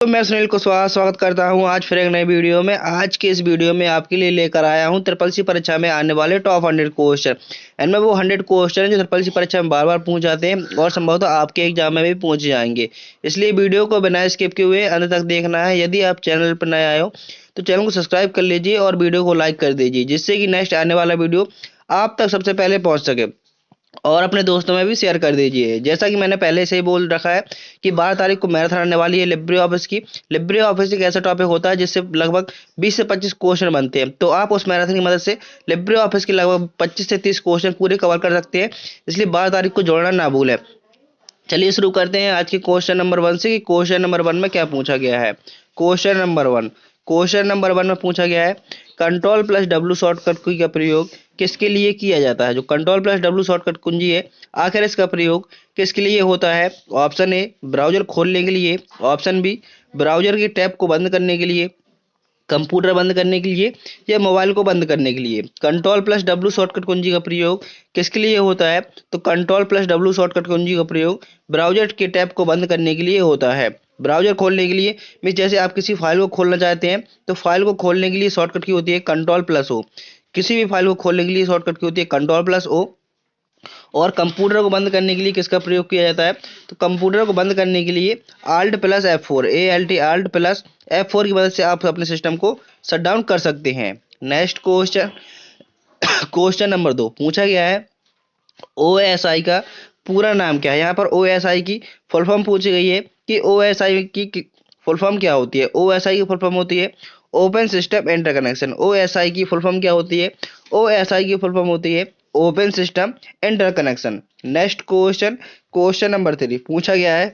तो मैं सुनील कुशवाहा स्वागत करता हूं आज फिर एक नई वीडियो में। आज के इस वीडियो में आपके लिए लेकर आया हूं ट्रिपल सी परीक्षा में आने वाले टॉप 100 क्वेश्चन। इनमें वो 100 क्वेश्चन हैं जो ट्रिपल सी परीक्षा में बार बार पूछ जाते हैं और संभवतः आपके एग्जाम में भी पूछ जाएंगे। इसलिए वीडियो को बिना स्किप किए हुए अंत तक देखना है। यदि आप चैनल पर नए आए हो तो चैनल को सब्सक्राइब कर लीजिए और वीडियो को लाइक कर दीजिए, जिससे कि नेक्स्ट आने वाला वीडियो आप तक सबसे पहले पहुंच सके। और अपने दोस्तों में भी शेयर कर दीजिए। जैसा कि मैंने पहले से ही बोल रखा है कि 12 तारीख को मैराथन आने वाली है लिब्रे ऑफिस की। लिब्रे ऑफिस एक ऐसा टॉपिक होता है जिससे लगभग 20 से 25 क्वेश्चन बनते हैं, तो आप उस मैराथन की मदद से लिब्रे ऑफिस के लगभग 25 से 30 क्वेश्चन पूरे कवर कर सकते हैं। इसलिए 12 तारीख को जोड़ना ना भूलें। चलिए शुरू करते हैं आज के क्वेश्चन नंबर 1 से कि क्वेश्चन नंबर 1 में क्या पूछा गया है। क्वेश्चन नंबर 1 में पूछा गया है, कंट्रोल प्लस डब्ल्यू शॉर्टकट की का प्रयोग किसके लिए किया जाता है। जो कंट्रोल प्लस डब्ल्यू शॉर्टकट कुंजी है, आखिर इसका प्रयोग किसके लिए होता है। ऑप्शन ए ब्राउजर खोलने के लिए, ऑप्शन बी ब्राउजर के टैब को बंद करने के लिए, कंप्यूटर बंद करने के लिए, या मोबाइल को बंद करने के लिए। कंट्रोल प्लस डब्ल्यू शॉर्टकट कुंजी का प्रयोग किसके लिए होता है। तो कंट्रोल प्लस डब्ल्यू शॉर्टकट कुंजी का प्रयोग ब्राउजर के टैब को बंद करने के लिए होता है। ब्राउजर खोलने के लिए मीन जैसे आप किसी फाइल को खोलना चाहते हैं तो फाइल को खोलने के लिए शॉर्टकट की होती है कंट्रोल प्लस ओ। किसी भी फाइल को खोलने के लिए शॉर्टकट की होती है कंट्रोल प्लस ओ। और कंप्यूटर को बंद करने के लिए किसका प्रयोग किया जाता है। तो कंप्यूटर को बंद करने के लिए alt plus F4 ALT alt plus F4 की मदद से आप अपने सिस्टम को शट डाउन कर सकते हैं। नेक्स्ट क्वेश्चन क्वेश्चन नंबर 2 पूछा गया है, OSI का पूरा नाम क्या है। यहाँ पर OSI की फुल फॉर्म पूछी गई है कि OSI की फुल फॉर्म क्या होती है। OSI की फुल फॉर्म होती है ओपन सिस्टम इंटरकनेक्शन। OSI की फुल फॉर्म क्या होती है। OSI की फुल फॉर्म होती है open system interconnection. Next question number 3 पूछा गया है,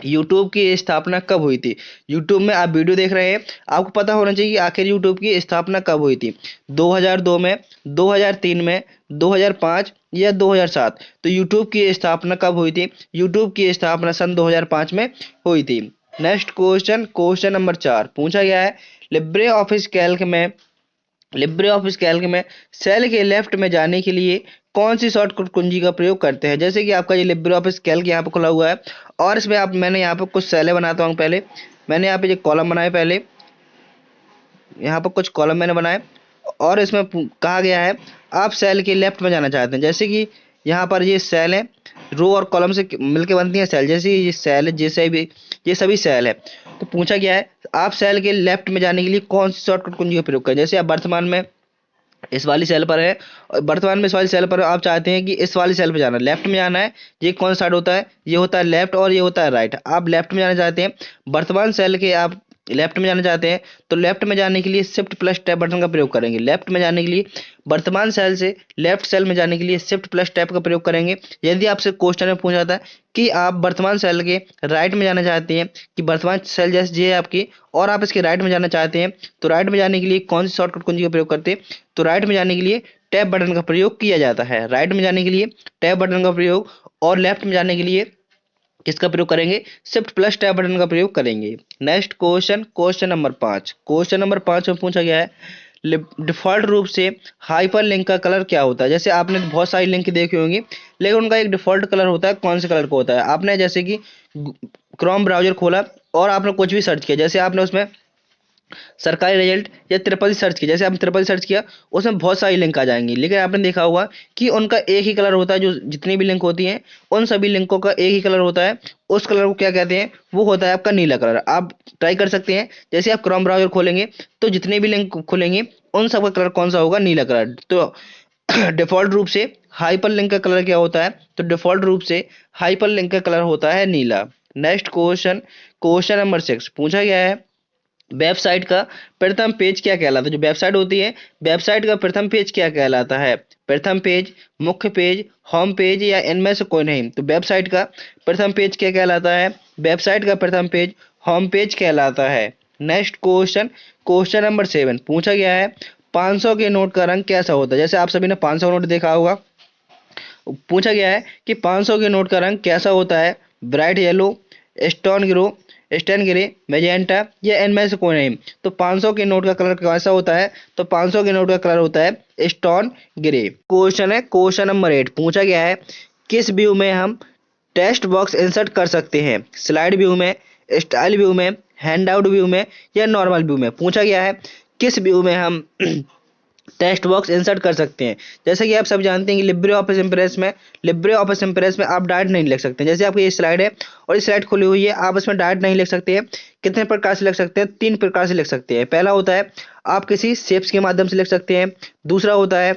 यूट्यूब की स्थापना कब हुई थी। यूट्यूब में आप वीडियो देख रहे हैं, आपको पता होना चाहिए कि आखिर यूट्यूब की स्थापना कब हुई थी। 2002 में, 2003 में, 2005 या 2007। तो यूट्यूब की स्थापना कब हुई थी। यूट्यूब की स्थापना सन 2005 में हुई थी। नेक्स्ट क्वेश्चन नंबर 4 पूछा गया है, लिब्रे ऑफिस कैल्क में सेल के लेफ्ट में जाने के लिए कौन सी शॉर्टकट कुंजी का प्रयोग करते हैं। जैसे कि आपका ये लिब्रे ऑफिस कैल्क यहाँ पर खुला हुआ है और इसमें मैंने यहाँ पर कुछ सेलें बनाता हूँ। पहले मैंने यहाँ पे जो कॉलम बनाए, पहले यहाँ पर कुछ कॉलम मैंने बनाए और इसमें कहा गया है आप सेल के लेफ्ट में जाना चाहते हैं। जैसे कि यहाँ पर ये सेल है, रो और कॉलम से मिलकर बनती है सेल। जैसे ये सेल है, जैसे भी ये सभी सेल है। तो पूछा गया है आप सेल के लेफ्ट में जाने के लिए कौन सी शॉर्टकट कुंजी का प्रयोग करें। जैसे आप वर्तमान में इस वाली सेल पर है और वर्तमान में इस वाली सेल पर आप चाहते हैं कि इस वाली सेल पर जाना है, लेफ्ट में जाना है। ये कौन सा साइड होता है, ये होता है लेफ्ट और ये होता है राइट। आप लेफ्ट में जाना चाहते हैं, वर्तमान सेल के आप लेफ्ट में जाना चाहते हैं, तो लेफ्ट में जाने के लिए शिफ्ट प्लस टैब बटन का प्रयोग करेंगे। लेफ्ट में जाने के लिए वर्तमान सेल से लेफ्ट सेल में जाने के लिए शिफ्ट प्लस टैब का प्रयोग करेंगे। यदि आपसे क्वेश्चन में पूछा जाता है कि आप वर्तमान सेल के राइट में जाना चाहते हैं, कि वर्तमान सेल जैसे ये है आपकी और आप इसके राइट में जाना चाहते हैं, तो राइट में जाने के लिए कौन सी शॉर्टकट कुंजी का प्रयोग करते हैं। तो राइट में जाने के लिए टैब बटन का प्रयोग किया जाता है। राइट में जाने के लिए टैब बटन का प्रयोग और लेफ्ट में जाने के लिए किसका प्रयोग करेंगे, शिफ्ट प्लस टैब बटन का प्रयोग करेंगे। नेक्स्ट क्वेश्चन नंबर 5 में पूछा गया है, डिफॉल्ट रूप से हाइपर लिंक का कलर क्या होता है। जैसे आपने बहुत सारी लिंक देखी होंगी, लेकिन उनका एक डिफॉल्ट कलर होता है। कौन से कलर का होता है। आपने जैसे कि क्रोम ब्राउजर खोला और आपने कुछ भी सर्च किया, जैसे आपने उसमें सरकारी रिजल्ट या ट्रिपल सर्च किया, जैसे आपने ट्रिपल सर्च किया उसमें बहुत सारी लिंक आ जाएंगी, लेकिन आपने देखा होगा कि उनका एक ही कलर होता है। जो जितनी भी लिंक होती हैं उन सभी लिंकों का एक ही कलर होता है। उस कलर को क्या कहते हैं, वो होता है आपका नीला कलर। आप ट्राई कर सकते हैं, जैसे आप क्रोम ब्राउजर खोलेंगे तो जितने भी लिंक खोलेंगे उन सबका कलर कौन सा होगा, नीला कलर। तो डिफॉल्ट रूप से हाइपर लिंक का कलर क्या होता है। तो डिफॉल्ट रूप से हाइपर लिंक का कलर होता है नीला। नेक्स्ट क्वेश्चन नंबर 6 पूछा गया है, वेबसाइट का प्रथम पेज क्या कहलाता है। जो वेबसाइट होती है, वेबसाइट का प्रथम पेज क्या कहलाता है। प्रथम पेज, मुख्य पेज, होम पेज या इनमें से कोई नहीं। तो वेबसाइट का प्रथम पेज क्या कहलाता है। वेबसाइट का प्रथम पेज होम पेज कहलाता है। नेक्स्ट क्वेश्चन नंबर 7 पूछा गया है, 500 के नोट का रंग कैसा होता है। जैसे आप सभी ने 500 नोट देखा होगा। पूछा गया है कि 500 के नोट का रंग कैसा होता है, bright yellow, stone grey, magenta या इनमें से कोई नहीं। तो 500 के नोट का कलर कैसा होता है। तो 500 के नोट का कलर होता है स्टोन ग्रे। क्वेश्चन नंबर 8 पूछा गया है, किस व्यू में हम टेक्स्ट बॉक्स इंसर्ट कर सकते हैं। स्लाइड व्यू में, स्टाइल व्यू में, हैंडआउट व्यू में या नॉर्मल व्यू में। पूछा गया है किस व्यू में हम टेक्स्ट बॉक्स इंसर्ट कर सकते हैं। जैसे कि आप सब जानते हैं कि लिब्रे ऑफिस इम्प्रेस में आप डायरेक्ट नहीं लिख सकते। जैसे आपकी ये स्लाइड है और ये स्लाइड खुली हुई है, आप इसमें डायरेक्ट नहीं लिख सकते हैं। कितने प्रकार से लिख सकते हैं? 3 प्रकार से लिख सकते हैं। पहला होता है आप किसी शेप्स के माध्यम से लिख सकते हैं। दूसरा होता है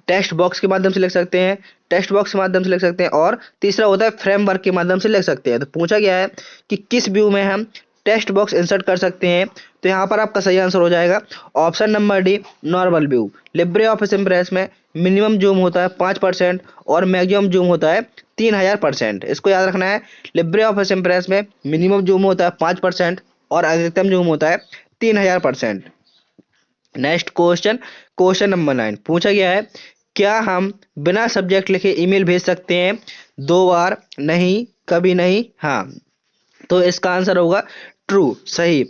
टेक्स्ट बॉक्स के माध्यम से लिख सकते हैं, टेक्स्ट बॉक्स के माध्यम से लिख सकते हैं, और तीसरा होता है फ्रेमवर्क के माध्यम से लिख सकते हैं। तो पूछा गया है कि किस व्यू में हम टेक्स्ट बॉक्स इंसर्ट कर सकते हैं। तो यहाँ पर आपका सही आंसर हो जाएगा option number D, normal view. Libre office impress में मिनिमम जूम होता है 5% और मैक्सिमम जूम होता है 3000%। इसको याद रखना है। लिब्रे ऑफिस इम्प्रेस में मिनिमम जूम होता है 5% और अधिकतम जूम होता है 3000%। नेक्स्ट क्वेश्चन, क्वेश्चन नंबर 9 पूछा गया है क्या हम बिना सब्जेक्ट लिखे ईमेल भेज सकते हैं? 2 बार, नहीं, कभी नहीं, हाँ। तो इसका आंसर होगा ट्रू, सही।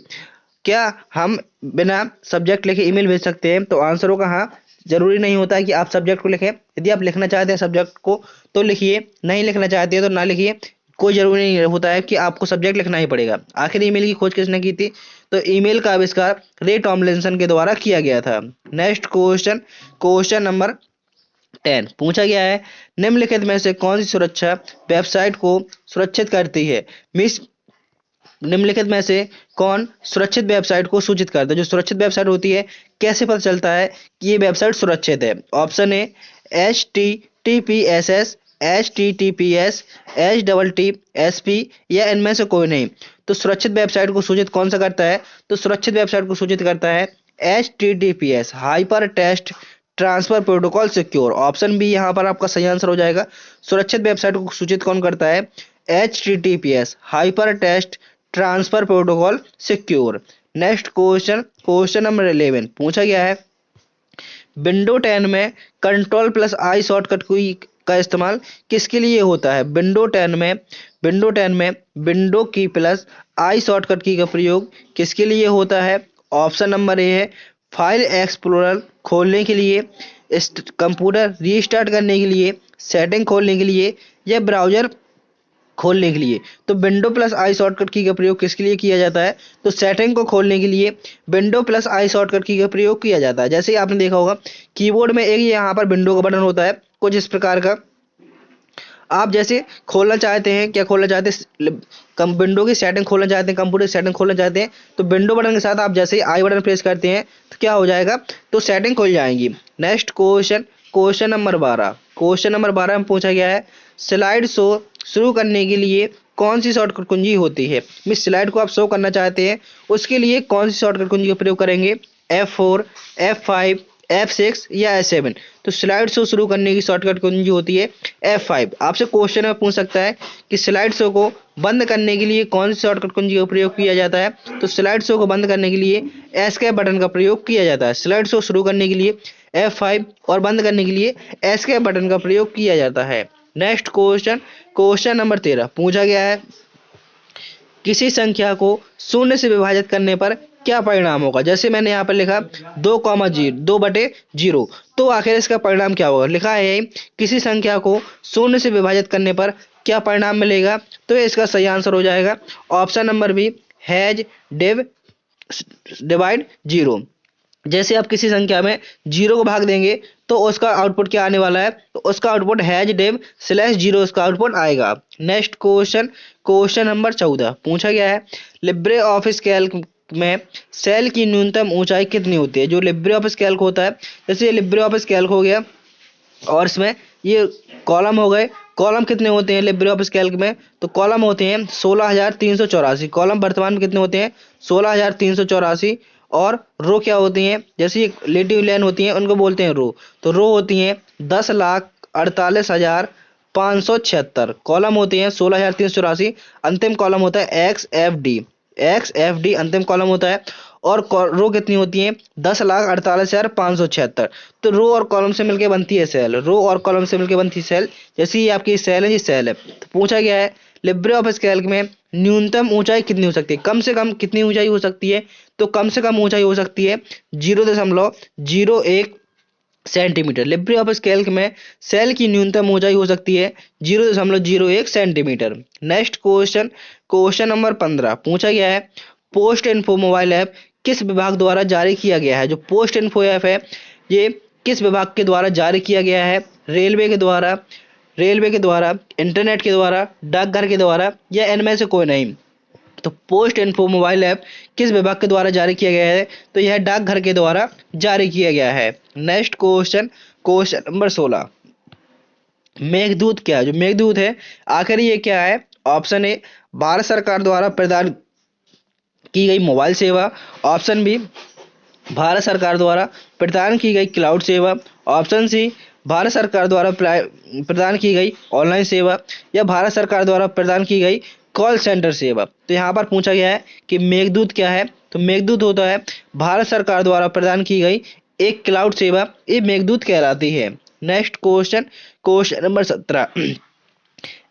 क्या हम बिना सब्जेक्ट लिखे ईमेल भेज सकते हैं? तो आंसर होगा हाँ। जरूरी नहीं होता है कि आप सब्जेक्ट को लिखें। यदि आप लिखना चाहते हैं सब्जेक्ट को तो लिखिए, नहीं लिखना चाहते हैं तो ना लिखिए। कोई जरूरी नहीं होता है कि आपको सब्जेक्ट लिखना ही पड़ेगा। आखिर ईमेल की खोज किसने की थी? तो ईमेल का आविष्कार रे टॉमलिंसन के द्वारा किया गया था। नेक्स्ट क्वेश्चन, क्वेश्चन नंबर 10 पूछा गया है निम्नलिखित में से कौन सी सुरक्षा वेबसाइट को सुरक्षित करती है? मिस निम्नलिखित में से कौन सुरक्षित वेबसाइट को सूचित करता है? जो सुरक्षित वेबसाइट होती है, कैसे पता चलता है कि ये वेबसाइट सुरक्षित है? Option A HTTPS, HTTPS, HTTPS या इनमें से कोई नहीं। तो सुरक्षित वेबसाइट को सूचित कौन सा करता है? तो सुरक्षित वेबसाइट को सूचित करता है HTTPS, hyper text transfer protocol secure. Option B यहाँ पर आपका सही आंसर हो जाएगा। सुरक्षित वेबसाइट को सूचित कौन करता है? HTTPS, hyper text transfer protocol secure. Next question, question number 11 पूछा गया है विंडो 10 में कंट्रोल प्लस आई शॉर्टकट की का इस्तेमाल किसके लिए होता है? विंडो 10 में विंडो की प्लस आई शॉर्टकट की का प्रयोग किसके लिए होता है? ऑप्शन नंबर ए है फाइल एक्सप्लोरर खोलने के लिए, कंप्यूटर रीस्टार्ट करने के लिए, सेटिंग खोलने के लिए या ब्राउजर खोलने के लिए। तो विंडो प्लस आई शॉर्टकट की का प्रयोग किसके लिए किया जाता है? तो सेटिंग को खोलने के लिए विंडो प्लस आई शॉर्टकट की का प्रयोग किया जाता है। जैसे ही आपने देखा होगा कीबोर्ड में एक यहाँ पर विंडो का बटन होता है कुछ इस प्रकार का। आप जैसे खोलना चाहते हैं, क्या खोलना चाहते हैं? विंडो की सेटिंग खोलना चाहते हैं, कंप्यूटर की सेटिंग खोलना चाहते हैं, तो विंडो बटन के साथ आप जैसे ही आई बटन प्रेस करते हैं तो क्या हो जाएगा? तो सेटिंग खुल जाएंगी। Next question, question number 12, question number 12 में पूछा गया है स्लाइड शो शुरू करने के लिए कौन सी शॉर्टकट कुंजी होती है? मिस स्लाइड को आप शो करना चाहते हैं, उसके लिए कौन सी शॉर्टकट कुंजी का प्रयोग करेंगे? F4, F5, F6 या F7। तो स्लाइड शो शुरू करने की शॉर्टकट कुंजी होती है F5। आपसे क्वेश्चन में पूछ सकता है कि स्लाइड शो को बंद करने के लिए कौन सी शॉर्टकट कुंजी का प्रयोग किया जाता है? तो स्लाइड शो को बंद करने के लिए एस्केप बटन का प्रयोग किया जाता है। स्लाइड शो शुरू करने के लिए F5 और बंद करने के लिए एस्केप बटन का प्रयोग किया जाता है। नेक्स्ट क्वेश्चन, क्वेश्चन नंबर 13 पूछा गया है किसी संख्या को शून्य से विभाजित करने पर क्या परिणाम होगा? जैसे मैंने यहाँ पर लिखा 2,0 तो आखिर इसका परिणाम क्या होगा? लिखा है किसी संख्या को शून्य से विभाजित करने पर क्या परिणाम मिलेगा? तो इसका सही आंसर हो जाएगा option number B, has div divide 0। जैसे आप किसी संख्या में 0 को भाग देंगे तो उसका आउटपुट क्या आने वाला है? तो उसका आउटपुट हैज डिव स्लैश 0 उसका आउटपुट आएगा। नेक्स्ट क्वेश्चन, क्वेश्चन नंबर 14 पूछा गया है लिब्रे ऑफिस कैल्क में सेल की न्यूनतम ऊंचाई कितनी होती है? जो लिब्रे ऑफिस कैल्क होता है, जैसे ये लिब्रे ऑफिस कैल्क हो गया और इसमें ये कॉलम हो गए। कॉलम कितने होते हैं लिब्रे ऑफिस कैल्क में? तो कॉलम होते हैं 16,384। कॉलम वर्तमान में कितने होते हैं? 16,384। और रो क्या होती हैं? जैसे ये लेटिव लाइन होती हैं उनको बोलते हैं रो। तो रो होती हैं 10,48,576। कॉलम होते हैं 16,384। अंतिम कॉलम होता है XFD अंतिम कॉलम होता है। और रो कितनी होती है? 10,48,576। तो रो और कॉलम से मिलकर बनती है सेल, रो और कॉलम से मिलकर बनती है सेल। जैसे ये आपकी सेल है, ये सेल है। तो पूछा गया है लिब्रे ऑफिस कैल्क में न्यूनतम ऊंचाई कितनी हो सकती है? कम से कम कितनी ऊंचाई हो सकती है? तो कम से कम ऊंचाई हो सकती है 0.01 सेंटीमीटर। लिब्रे ऑफिस कैल्क में सेल की न्यूनतम ऊंचाई हो सकती है 0.01 centimetre. Next question, question number 15 पूछा गया है, पोस्ट इन्फो मोबाइल ऐप किस विभाग द्वारा जारी किया गया है। जो पोस्ट इन्फो ऐप है ये किस विभाग के द्वारा जारी किया गया है? रेलवे के द्वारा, इंटरनेट के द्वारा, डाकघर के द्वारा, या इनमें से कोई नहीं। तो पोस्ट इन्फो मोबाइल ऐप किस विभाग के द्वारा जारी किया गया है? तो यह डाकघर के द्वारा जारी किया गया है। Next question, question number 16, Meghdoot क्या है? जो मेघदूत है आखिर ये क्या है? ऑप्शन ए, भारत सरकार द्वारा प्रदान की गई मोबाइल सेवा। ऑप्शन बी, भारत सरकार द्वारा प्रदान की गई क्लाउड सेवा। ऑप्शन सी, भारत सरकार द्वारा प्रदान की गई ऑनलाइन सेवा, या भारत सरकार द्वारा प्रदान की गई कॉल सेंटर सेवा। तो यहाँ पर पूछा गया है कि मेघदूत क्या है? तो मेघदूत होता है भारत सरकार द्वारा प्रदान की गई एक क्लाउड सेवा, ये मेघदूत कहलाती है। Next question, question number 17,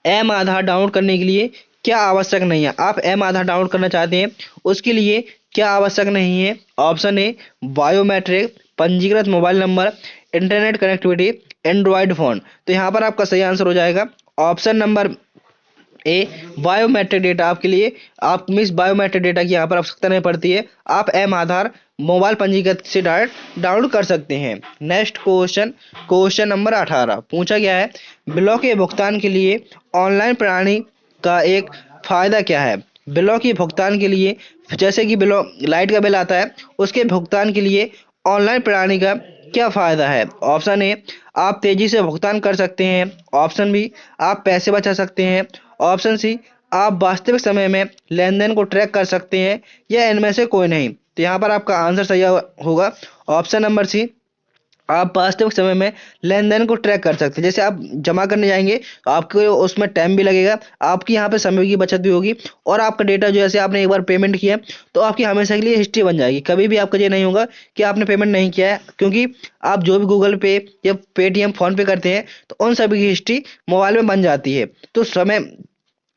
M Aadhaar download करने के लिए क्या आवश्यक नहीं है? आप एम आधार डाउनलोड करना चाहते हैं, उसके लिए क्या आवश्यक नहीं है? ऑप्शन ए, बायोमेट्रिक, पंजीकृत mobile number, internet connectivity, Android phone. तो यहाँ पर आपका सही आंसर हो जाएगा ऑप्शन नंबर ए, बायोमेट्रिक डेटा। आपके लिए आप मिस बायोमेट्रिक डेटा की यहाँ पर आवश्यकता नहीं पड़ती है, आप एम आधार मोबाइल पंजीकृत से डायरेक्ट डाउनलोड कर सकते हैं। नेक्स्ट क्वेश्चन, क्वेश्चन नंबर 18 पूछा गया है, बिलों के भुगतान के लिए ऑनलाइन प्रणाली का एक फायदा क्या है? बिलों के भुगतान के लिए, जैसे कि बिलों लाइट का बिल आता है, उसके भुगतान के लिए ऑनलाइन प्रणाली का क्या फायदा है? ऑप्शन ए, आप तेजी से भुगतान कर सकते हैं। ऑप्शन बी, आप पैसे बचा सकते हैं। ऑप्शन सी, आप वास्तविक समय में लेनदेन को ट्रैक कर सकते हैं, या इनमें से कोई नहीं। तो यहाँ पर आपका आंसर सही होगा ऑप्शन नंबर सी, आप वास्तविक समय में लेनदेन को ट्रैक कर सकते हैं। जैसे आप जमा करने जाएंगे तो आपको उसमें टाइम भी लगेगा, आपकी यहाँ पे समय की बचत भी होगी, और आपका डेटा जो जैसे आपने एक बार पेमेंट किया तो आपकी हमेशा के लिए हिस्ट्री बन जाएगी। कभी भी आपका ये नहीं होगा कि आपने पेमेंट नहीं किया है, क्योंकि आप जो भी गूगल पे या पेटीएम फोन पे करते हैं तो उन सभी की हिस्ट्री मोबाइल में बन जाती है। तो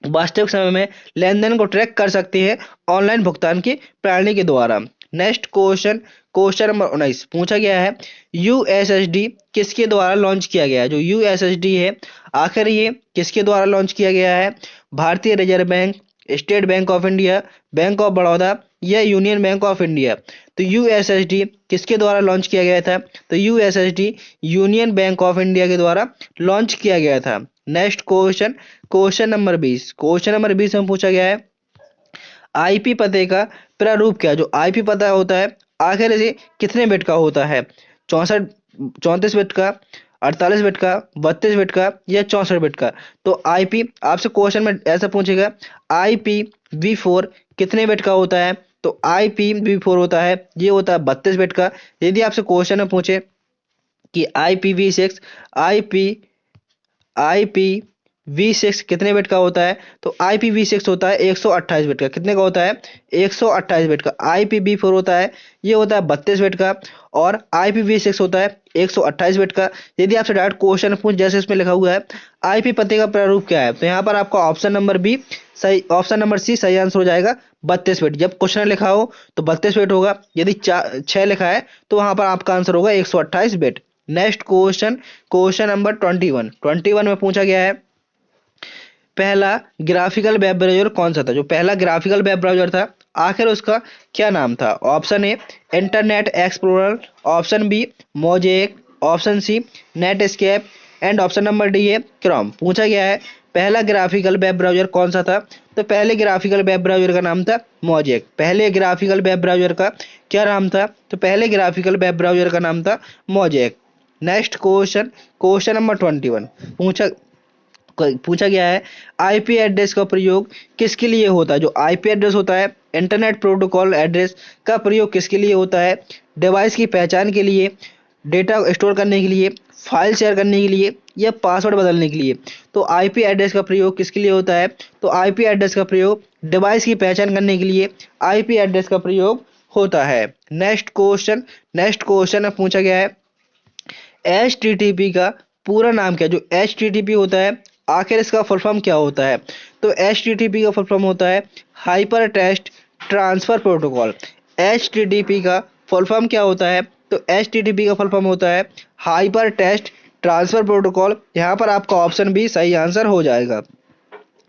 वास्तविक समय में लेनदेन को ट्रैक कर सकते हैं ऑनलाइन भुगतान की प्रणाली के द्वारा। नेक्स्ट क्वेश्चन, क्वेश्चन नंबर 19 पूछा गया है, यूएसएसडी किसके द्वारा लॉन्च किया गया है? जो यूएसएसडी है आखिर ये किसके द्वारा लॉन्च किया गया है? भारतीय reserve bank, state bank of India, bank of Baroda, या यूनियन बैंक ऑफ इंडिया। तो यूएसएसडी किसके द्वारा लॉन्च किया गया था? तो USSD union bank of India के द्वारा लॉन्च किया गया था। Next question, question number 20, question number 20 में पूछा गया है, आईपी पते का प्रारूप क्या? जो आईपी पता होता है आखिर ये कितने बिट का होता है? 34 बिट का, 48 बिट का, 32 बिट का, या 64 बिट का? तो आईपी आपसे क्वेश्चन में ऐसा पूछेगा, IPv4 कितने बिट का होता है? तो IPv4 होता है, ये होता है 32 बिट का। यदि आपसे क्वेश्चन में पूछे कि IPv6 IP कितने बिट का होता है? तो IPv6 होता है 128 बिट का। कितने का होता है? 128 बिट का। IPv4 होता है, ये होता है 32 बिट का, और IPv6 होता है 128 बिट का। यदि आपसे डायरेक्ट क्वेश्चन पूछ, जैसे इसमें लिखा हुआ है आईपी पते का प्रारूप क्या है, तो यहाँ पर आपका ऑप्शन नंबर बी सही, ऑप्शन नंबर सी सही आंसर हो जाएगा 32 बिट। जब क्वेश्चन लिखा हो तो 32 बिट होगा, यदि 6 लिखा है तो वहां पर आपका आंसर होगा 128 bit. Next question, question number 21 में पूछा गया है, पहला ग्राफिकल वेब ब्राउज़र कौन सा था? जो पहला ग्राफिकल वेब ब्राउज़र था आखिर उसका क्या नाम था? Option A, Internet Explorer. Option B, Mosaic. Option C, Netscape, and option number D है क्रोम। पूछा गया है पहला ग्राफिकल वेब ब्राउज़र कौन सा था? तो पहले ग्राफिकल वेब ब्राउज़र का नाम था मोज़ेक। पहले ग्राफिकल वेब ब्राउज़र का क्या नाम था? तो पहले ग्राफिकल वेब ब्राउज़र का नाम था mosaic. Next question, question number 21 पूछा गया है, आईपी एड्रेस का प्रयोग किसके लिए होता है? जो आईपी एड्रेस होता है, इंटरनेट प्रोटोकॉल एड्रेस का प्रयोग किसके लिए होता है? डिवाइस की पहचान के लिए, डेटा स्टोर करने के लिए, फाइल शेयर करने के लिए, या पासवर्ड बदलने के लिए? तो आईपी एड्रेस का प्रयोग किसके लिए होता है? तो आईपी एड्रेस का प्रयोग डिवाइस की पहचान करने के लिए आईपी एड्रेस का प्रयोग होता है। नेक्स्ट क्वेश्चन में पूछा गया है, HTTP का पूरा नाम क्या? जो HTTP होता है आखिर इसका फुल फॉर्म क्या होता है? तो HTTP का फुल फॉर्म होता है hyper text transfer protocol. HTTP का फुल फॉर्म क्या होता है? तो HTTP का फुल फॉर्म होता है हाइपर टेक्स्ट ट्रांसफर प्रोटोकॉल। यहाँ पर आपका ऑप्शन बी सही आंसर हो जाएगा।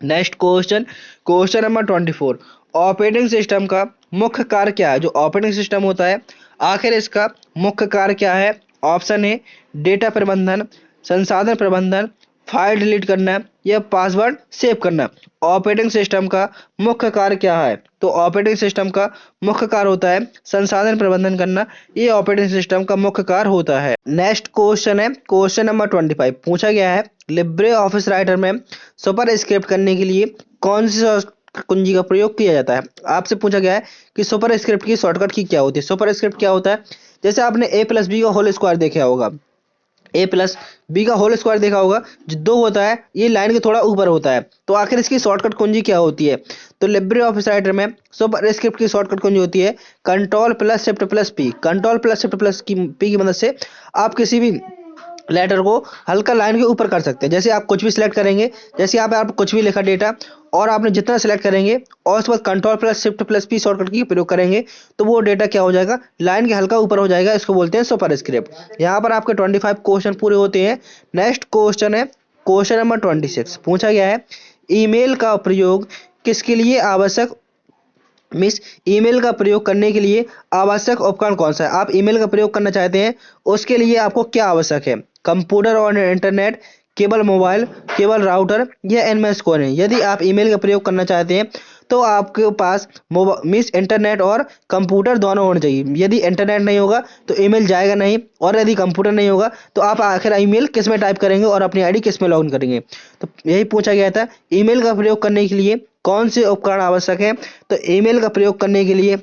Next question, question number 24, operating system का मुख्य कार्य क्या है? जो ऑपरेटिंग सिस्टम होता है आखिर इसका मुख्य कार्य क्या है? ऑप्शन ए डेटा प्रबंधन, संसाधन प्रबंधन, फाइल डिलीट करना या पासवर्ड सेव करना। ऑपरेटिंग सिस्टम का मुख्य कार्य क्या है? तो ऑपरेटिंग सिस्टम का मुख्य कार्य होता है संसाधन प्रबंधन करना। ये ऑपरेटिंग सिस्टम का मुख्य कार्य होता है। नेक्स्ट क्वेश्चन है क्वेश्चन नंबर 25, पूछा गया है लिब्रे ऑफिस राइटर में सुपर स्क्रिप्ट करने के लिए कौन सी कुंजी का प्रयोग किया जाता है? आपसे पूछा गया है कि सुपर स्क्रिप्ट की शॉर्टकट की क्या होती है। सुपर स्क्रिप्ट क्या होता है? जैसे आपने ए प्लस बी का होल स्क्वायर देखा होगा, ए प्लस बी का होल स्क्वायर देखा होगा, जो 2 होता है ये लाइन के थोड़ा ऊपर होता है। तो आखिर इसकी शॉर्टकट कुंजी क्या होती है? तो लिब्रे ऑफिस राइटर में सुपर स्क्रिप्ट की शॉर्टकट कुंजी होती है control plus shift plus P. Control plus shift plus P की मदद से आप किसी भी लेटर को हल्का लाइन के ऊपर कर सकते हैं। जैसे आप कुछ भी सिलेक्ट करेंगे, जैसे यहाँ पे आप कुछ भी लिखा डेटा और आपने जितना सिलेक्ट करेंगे और उसके बाद control plus shift plus P shortcut की प्रयोग करेंगे तो वो डेटा क्या हो जाएगा? लाइन के हल्का ऊपर हो जाएगा। इसको बोलते हैं सुपर स्क्रिप्ट। यहाँ पर आपके 25 क्वेश्चन पूरे होते हैं। नेक्स्ट क्वेश्चन है क्वेश्चन नंबर 26, पूछा गया है ईमेल का प्रयोग किसके लिए आवश्यक ईमेल का प्रयोग करने के लिए आवश्यक उपकरण कौन सा है? आप ईमेल का प्रयोग करना चाहते हैं, उसके लिए आपको क्या आवश्यक है? कंप्यूटर और internet, cable mobile, cable router या एमएस कोड है। यदि आप ईमेल का प्रयोग करना चाहते हैं तो आपके पास इंटरनेट और कंप्यूटर दोनों होने चाहिए। यदि इंटरनेट नहीं होगा तो ईमेल जाएगा नहीं, और यदि कंप्यूटर नहीं होगा तो आप आखिर ईमेल किस में टाइप करेंगे और अपनी आईडी किस में लॉगिन करेंगे? तो यही पूछा गया था, ईमेल का प्रयोग करने के लिए कौन से उपकरण आवश्यक है? तो ईमेल का प्रयोग करने के लिए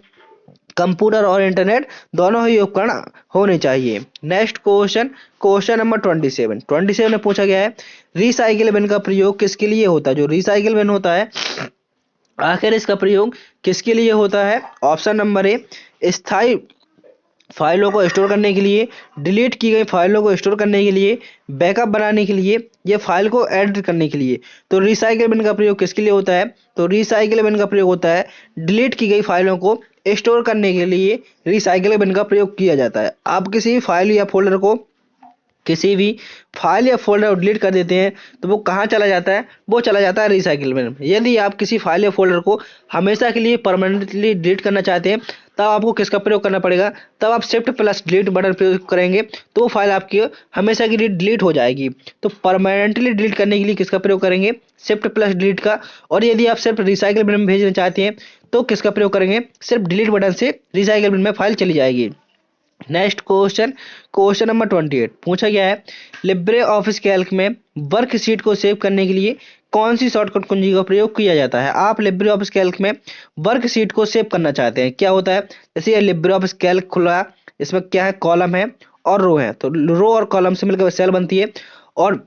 कंप्यूटर और इंटरनेट दोनों ही उपकरण होने चाहिए। नेक्स्ट क्वेश्चन क्वेश्चन नंबर 27 में पूछा गया है रिसाइकिल बिन का प्रयोग किसके लिए होता है? जो रिसाइकिल बिन होता है आखिर इसका प्रयोग किसके लिए होता है? ऑप्शन नंबर ए स्थायी फाइलों को स्टोर करने के लिए, डिलीट की गई फाइलों को स्टोर करने के लिए, बैकअप बनाने के लिए या फाइल को एडिट करने के लिए। तो रिसाइकिल बिन का प्रयोग किसके लिए होता है? तो रिसाइकिल बिन का प्रयोग होता है डिलीट की गई फाइलों को स्टोर करने के लिए रिसाइकिल बिन का प्रयोग किया जाता है। आप किसी भी फाइल या फोल्डर को किसी भी फाइल या फोल्डर को डिलीट कर देते हैं तो वो कहाँ चला जाता है? वो चला जाता है रिसाइकिल बिन में। यदि आप किसी फाइल या फोल्डर को हमेशा के लिए परमानेंटली डिलीट करना चाहते हैं तब आपको किसका प्रयोग करना पड़ेगा? तब आप शिफ्ट प्लस डिलीट बटन प्रयोग करेंगे तो वो फाइल आपकी हमेशा के लिए डिलीट हो जाएगी। तो परमानेंटली डिलीट करने के लिए किसका प्रयोग करेंगे? शिफ्ट प्लस डिलीट का। और यदि आप सिर्फ रिसाइकिल बिन में भेजना चाहते हैं तो किसका प्रयोग करेंगे? सिर्फ डिलीट बटन से रिसाइकिल बिन में फाइल चली जाएगी। नेक्स्ट क्वेश्चन क्वेश्चन नंबर 28, पूछा गया है लिब्रे ऑफिस कैल्क में वर्कशीट को सेव करने के लिए कौन सी शॉर्टकट कुंजी का प्रयोग किया जाता है? आप लिब्रे ऑफिस कैल्क में वर्कशीट को सेव करना चाहते हैं, क्या होता है? जैसे ये लिब्रे ऑफिस कैल्क खुला, इसमें क्या है? कॉलम है और रो है। तो रो और कॉलम से मिलकर सेल बनती है और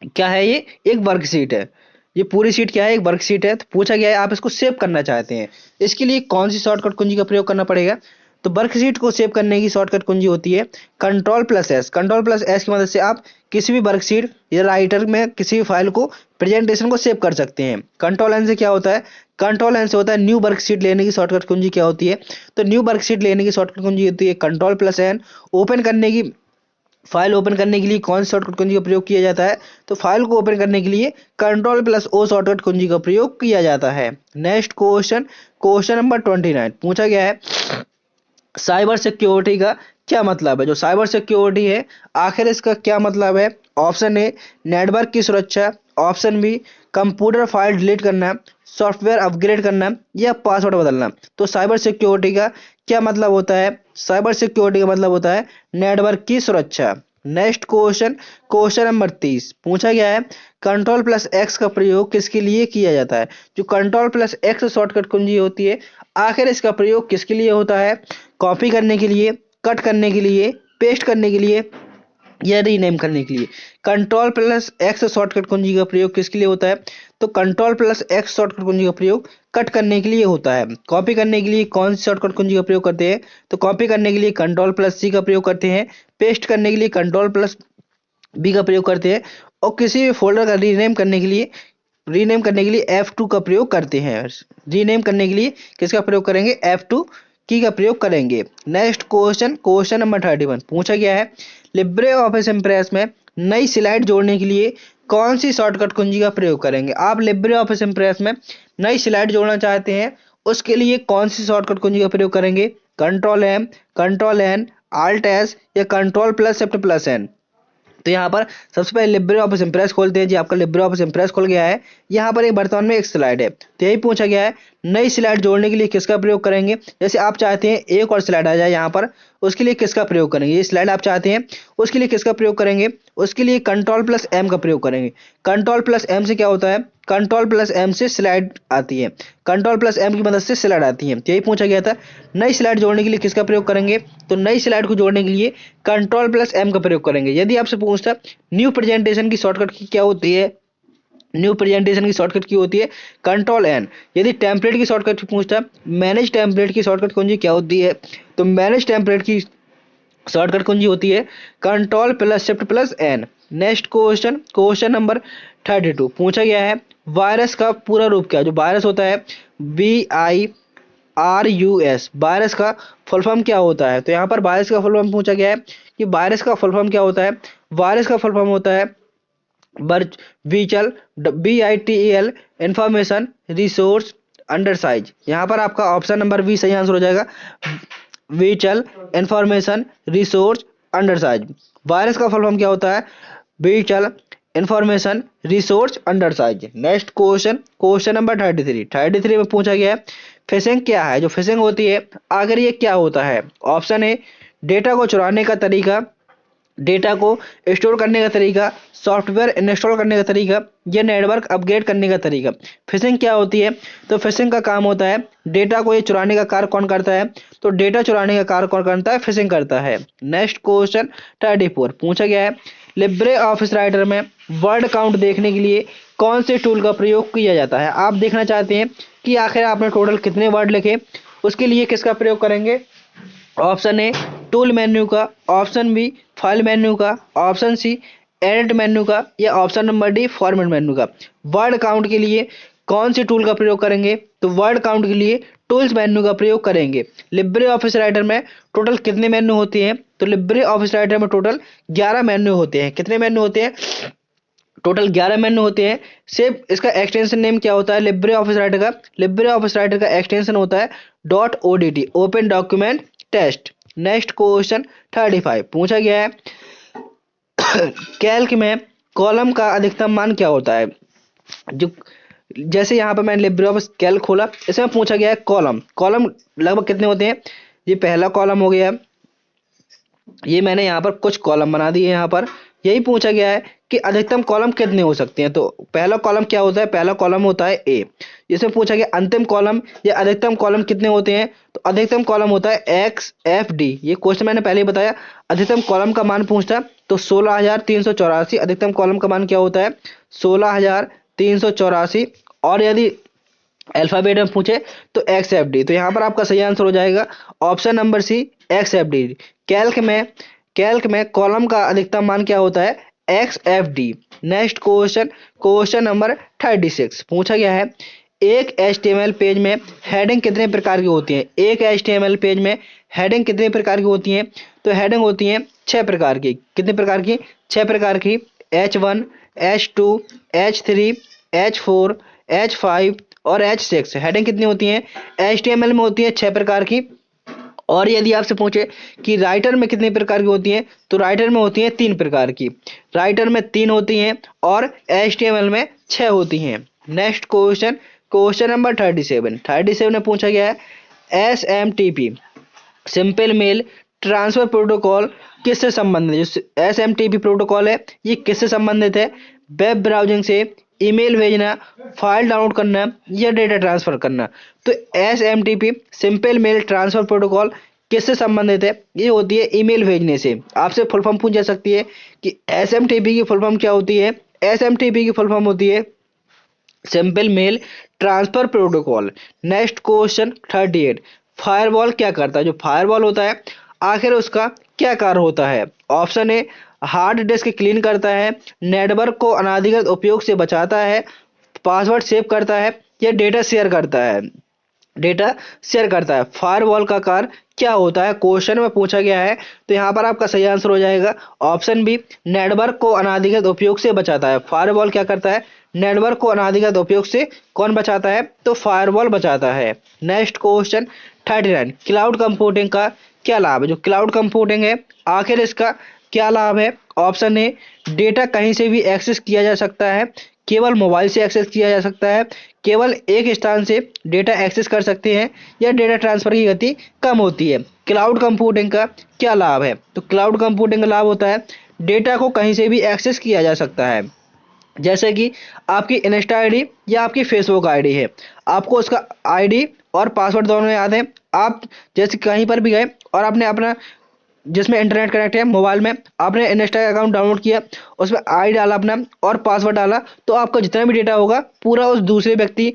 क्या है? ये एक वर्कशीट है। ये पूरी शीट क्या है? एक वर्कशीट है। तो पूछा गया है आप इसको सेव करना चाहते हैं, इसके लिए कौन सी शॉर्टकट कुंजी का प्रयोग करना पड़ेगा? तो वर्कशीट को सेव करने की शॉर्टकट कुंजी होती है control plus S. Control plus S की मदद से आप किसी भी वर्कशीट या राइटर में किसी भी फाइल को प्रेजेंटेशन को सेव कर सकते हैं। कंट्रोल एन से क्या होता है? कंट्रोल एन से होता है न्यू वर्कशीट लेने की शॉर्टकट कुंजी क्या होती है? तो न्यू वर्कशीट लेने की शॉर्टकट कुंजी होती है कंट्रोल प्लस एन। ओपन करने की फाइल ओपन करने के लिए कौन सी शॉर्टकट कुंजी का प्रयोग किया जाता है? तो फाइल को ओपन करने के लिए कंट्रोल प्लस ओ शॉर्टकट कुंजी का प्रयोग किया जाता है। नेक्स्ट क्वेश्चन क्वेश्चन नंबर 29, पूछा गया है साइबर सिक्योरिटी का क्या मतलब है? जो साइबर सिक्योरिटी है आखिर इसका क्या मतलब है? ऑप्शन ए नेटवर्क की सुरक्षा, option B computer file delete करना, सॉफ्टवेयर अपग्रेड करना या पासवर्ड बदलना। तो साइबर सिक्योरिटी का क्या मतलब होता है? साइबर सिक्योरिटी का मतलब होता है नेटवर्क की सुरक्षा। नेक्स्ट क्वेश्चन क्वेश्चन नंबर 30, पूछा गया है कंट्रोल प्लस एक्स का प्रयोग किसके लिए किया जाता है? जो कंट्रोल प्लस एक्स शॉर्टकट कुंजी होती है आखिर इसका प्रयोग किसके लिए होता है? कॉपी करने के लिए, कट करने के लिए, पेस्ट करने के लिए या रीनेम करने के लिए। कंट्रोल प्लस एक्स शॉर्टकट कुंजी का प्रयोग किसके लिए होता है? तो कंट्रोल प्लस एक्स शॉर्टकट कुंजी का प्रयोग कट करने के लिए होता है। कॉपी करने के लिए कौन सी शॉर्टकट कुंजी का प्रयोग करते हैं? तो कॉपी करने के लिए कंट्रोल प्लस सी का प्रयोग करते हैं। पेस्ट करने के लिए कंट्रोल प्लस बी का प्रयोग करते हैं और किसी भी फोल्डर का रीनेम करने के लिए F2 का प्रयोग करते हैं। रीनेम करने के लिए किसका प्रयोग करेंगे? F2 की का प्रयोग करेंगे। नेक्स्ट क्वेश्चन क्वेश्चन नंबर 31, पूछा गया है लिब्रे ऑफिस इम्प्रेस में नई स्लाइड जोड़ने के लिए कौन सी शॉर्टकट कुंजी का प्रयोग करेंगे? आप लिब्रे ऑफिस इम्प्रेस में नई स्लाइड जोड़ना चाहते हैं, उसके लिए कौन सी शॉर्टकट कुंजी का प्रयोग करेंगे? Control M, control N, alt S या control plus shift plus N. तो यहाँ पर सबसे पहले लिब्रे ऑफिस इंप्रेस खोलते हैं जी। आपका लिब्रे ऑफिस इंप्रेस खुल गया है। यहाँ पर एक वर्तमान में एक स्लाइड है, तो यही पूछा गया है नई स्लाइड जोड़ने के लिए किसका प्रयोग करेंगे। जैसे आप चाहते हैं एक और स्लाइड आ जाए यहाँ पर, उसके लिए किसका प्रयोग करेंगे? ये स्लाइड आप चाहते हैं, उसके लिए किसका प्रयोग करेंगे? उसके लिए कंट्रोल प्लस एम का प्रयोग करेंगे। कंट्रोल प्लस एम से क्या होता है? कंट्रोल प्लस एम से स्लाइड आती है, कंट्रोल प्लस एम की मदद से स्लाइड आती है। तो यही पूछा गया था नई स्लाइड जोड़ने के लिए किसका प्रयोग करेंगे? तो नई स्लाइड को जोड़ने के लिए कंट्रोल प्लस एम का प्रयोग करेंगे। यदि आपसे पूछता न्यू प्रेजेंटेशन की शॉर्टकट की क्या होती है? न्यू प्रेजेंटेशन की शॉर्टकट की होती है कंट्रोल एन। यदि टेम्पलेट की शॉर्टकट की पूछता मैनेज टेम्पलेट की शॉर्टकट कुंजी क्या होती है? तो मैनेज टेम्पलेट की शॉर्टकट कुंजी होती है control plus shift plus N. Next question, question number 32 पूछा गया है वायरस का पूरा रूप क्या है? जो वायरस होता है VIRUS, वायरस का फुल फॉर्म क्या होता है? तो यहाँ पर वायरस का फुल फॉर्म पूछा गया है कि वायरस का फुल फॉर्म क्या होता है? वायरस का फुल फॉर्म होता है virtual BITEL information resource under size. यहाँ पर आपका ऑप्शन नंबर बी सही आंसर हो जाएगा, virtual information resource under size. Virus का फुल फॉर्म क्या होता है? Virtual information resource under size. Next question, question number 33 में पूछा गया है फिशिंग क्या है? जो फिशिंग होती है आखिर ये क्या होता है? ऑप्शन ए डेटा को चुराने का तरीका, डेटा को स्टोर करने का तरीका, सॉफ्टवेयर इंस्टॉल करने का तरीका या नेटवर्क अपग्रेड करने का तरीका। फिशिंग क्या होती है? तो फिशिंग का काम होता है डेटा को ये चुराने का कार्य कौन करता है? तो डेटा चुराने का कार्य कौन करता है? फिशिंग करता है। नेक्स्ट क्वेश्चन 34 पूछा गया है लिब्रे ऑफिस राइटर में वर्ड काउंट देखने के लिए कौन से टूल का प्रयोग किया जाता है? आप देखना चाहते हैं कि आखिर आपने टोटल कितने वर्ड लिखे, उसके लिए किसका प्रयोग करेंगे? ऑप्शन ए टूल मेन्यू का, ऑप्शन बी फाइल मेन्यू का, ऑप्शन सी एडिट मेन्यू का या option number D format menu का। वर्ड काउंट के लिए कौन सी टूल का प्रयोग करेंगे? तो वर्ड काउंट के लिए टूल्स मेन्यू का प्रयोग करेंगे। लिब्रे ऑफिस राइटर में टोटल कितने मेन्यू होते हैं? तो लिब्रे ऑफिस राइटर में टोटल 11 मेन्यू होते हैं। कितने मेन्यू होते हैं? टोटल 11 मेन्यू होते हैं। सिर्फ इसका एक्सटेंशन नेम क्या होता है लिब्रे ऑफिस राइटर का? लिब्रे ऑफिस राइटर का एक्सटेंशन होता है .odt, open document test. Next question 35 पूछा गया है कैल्क में कॉलम का अधिकतम मान क्या होता है? जो जैसे यहाँ पर मैंने लिब्रे ऑफिस कैल्क खोला, इसमें पूछा गया है कॉलम, कॉलम लगभग कितने होते हैं? ये पहला कॉलम हो गया, ये मैंने यहाँ पर कुछ कॉलम बना दिए। यहाँ पर यही पूछा गया है कि अधिकतम कॉलम कितने हो सकते हैं। तो पहला कॉलम क्या होता है? पहला कॉलम होता है ए। इसमें पूछा गया अंतिम कॉलम या अधिकतम कॉलम कितने होते हैं? तो अधिकतम कॉलम होता है XFD। ये क्वेश्चन मैंने पहले ही बताया। अधिकतम कॉलम का मान पूछता तो 16,384। अधिकतम कॉलम का मान क्या होता है? 16,384। और यदि अल्फाबेट में पूछे तो XFD। तो यहाँ पर आपका सही आंसर हो जाएगा option number C XFD। Calc में कॉलम का अधिकतम मान क्या होता है? XFD। Next question, question number 36 पूछा गया है एक HTML पेज में हेडिंग कितने प्रकार की होती है? एक HTML पेज में हेडिंग कितने प्रकार की होती है? तो हेडिंग होती है 6 प्रकार की। कितने प्रकार की? 6 प्रकार की। H1, H2, H3, H4, H5 और H6 हेडिंग कितनी होती हैं? HTML में होती है 6 प्रकार की। और यदि आपसे पूछे कि राइटर में कितने प्रकार की होती हैं, तो राइटर में होती हैं 3 प्रकार की। राइटर में 3 होती हैं और HTML में 6 होती हैं। नेक्स्ट क्वेश्चन, क्वेश्चन नंबर 37 में पूछा गया है SMTP simple mail transfer protocol किससे संबंधित है? जो SMTP प्रोटोकॉल है ये किससे संबंधित है? वेब ब्राउजिंग से, ईमेल भेजना, फाइल डाउनलोड करना या डेटा ट्रांसफर करना। तो SMTP simple mail transfer protocol किससे संबंधित है? ये होती है ईमेल भेजने से। आपसे फुल फॉर्म पूछ जा सकती है कि SMTP की फुल फॉर्म क्या होती है? SMTP की फुल फॉर्म होती है simple mail transfer protocol. Next question 38 firewall क्या करता है? जो फायरवॉल होता है आखिर उसका क्या कार्य होता है? Option a hard disk clean करता है, नेटवर्क को अनाधिकृत उपयोग से बचाता है, पासवर्ड सेव करता है या डेटा शेयर करता है? डेटा शेयर करता है। फायरवॉल का कार्य क्या होता है? क्वेश्चन में पूछा गया है। तो यहाँ पर आपका सही आंसर हो जाएगा ऑप्शन बी नेटवर्क को अनाधिकृत उपयोग से बचाता है। फायरवॉल क्या करता है? नेटवर्क को अनाधिकृत उपयोग से कौन बचाता है? तो फायरवॉल बचाता है। नेक्स्ट क्वेश्चन 39, क्लाउड कंप्यूटिंग का क्या लाभ है? जो क्लाउड कंप्यूटिंग है आखिर इसका क्या लाभ है? ऑप्शन ए, डेटा कहीं से भी एक्सेस किया जा सकता है, केवल मोबाइल से एक्सेस किया जा सकता है, केवल एक स्थान से डेटा एक्सेस कर सकते हैं, या डेटा ट्रांसफर की गति कम होती है। क्लाउड कंप्यूटिंग का क्या लाभ है? तो क्लाउड कंप्यूटिंग का लाभ होता है डेटा को कहीं से भी एक्सेस किया जा सकता है। जैसे कि आपकी इंस्टा आईडी या आपकी फेसबुक आईडी है, आपको उसका आईडी और पासवर्ड दोनों याद है। आप जैसे कहीं पर भी गए और आपने अपना जिसमें इंटरनेट कनेक्ट है मोबाइल में, आपने इंस्टा अकाउंट डाउनलोड किया, उसमें आई डाला अपना और पासवर्ड डाला, तो आपका जितना भी डेटा होगा पूरा उस दूसरे व्यक्ति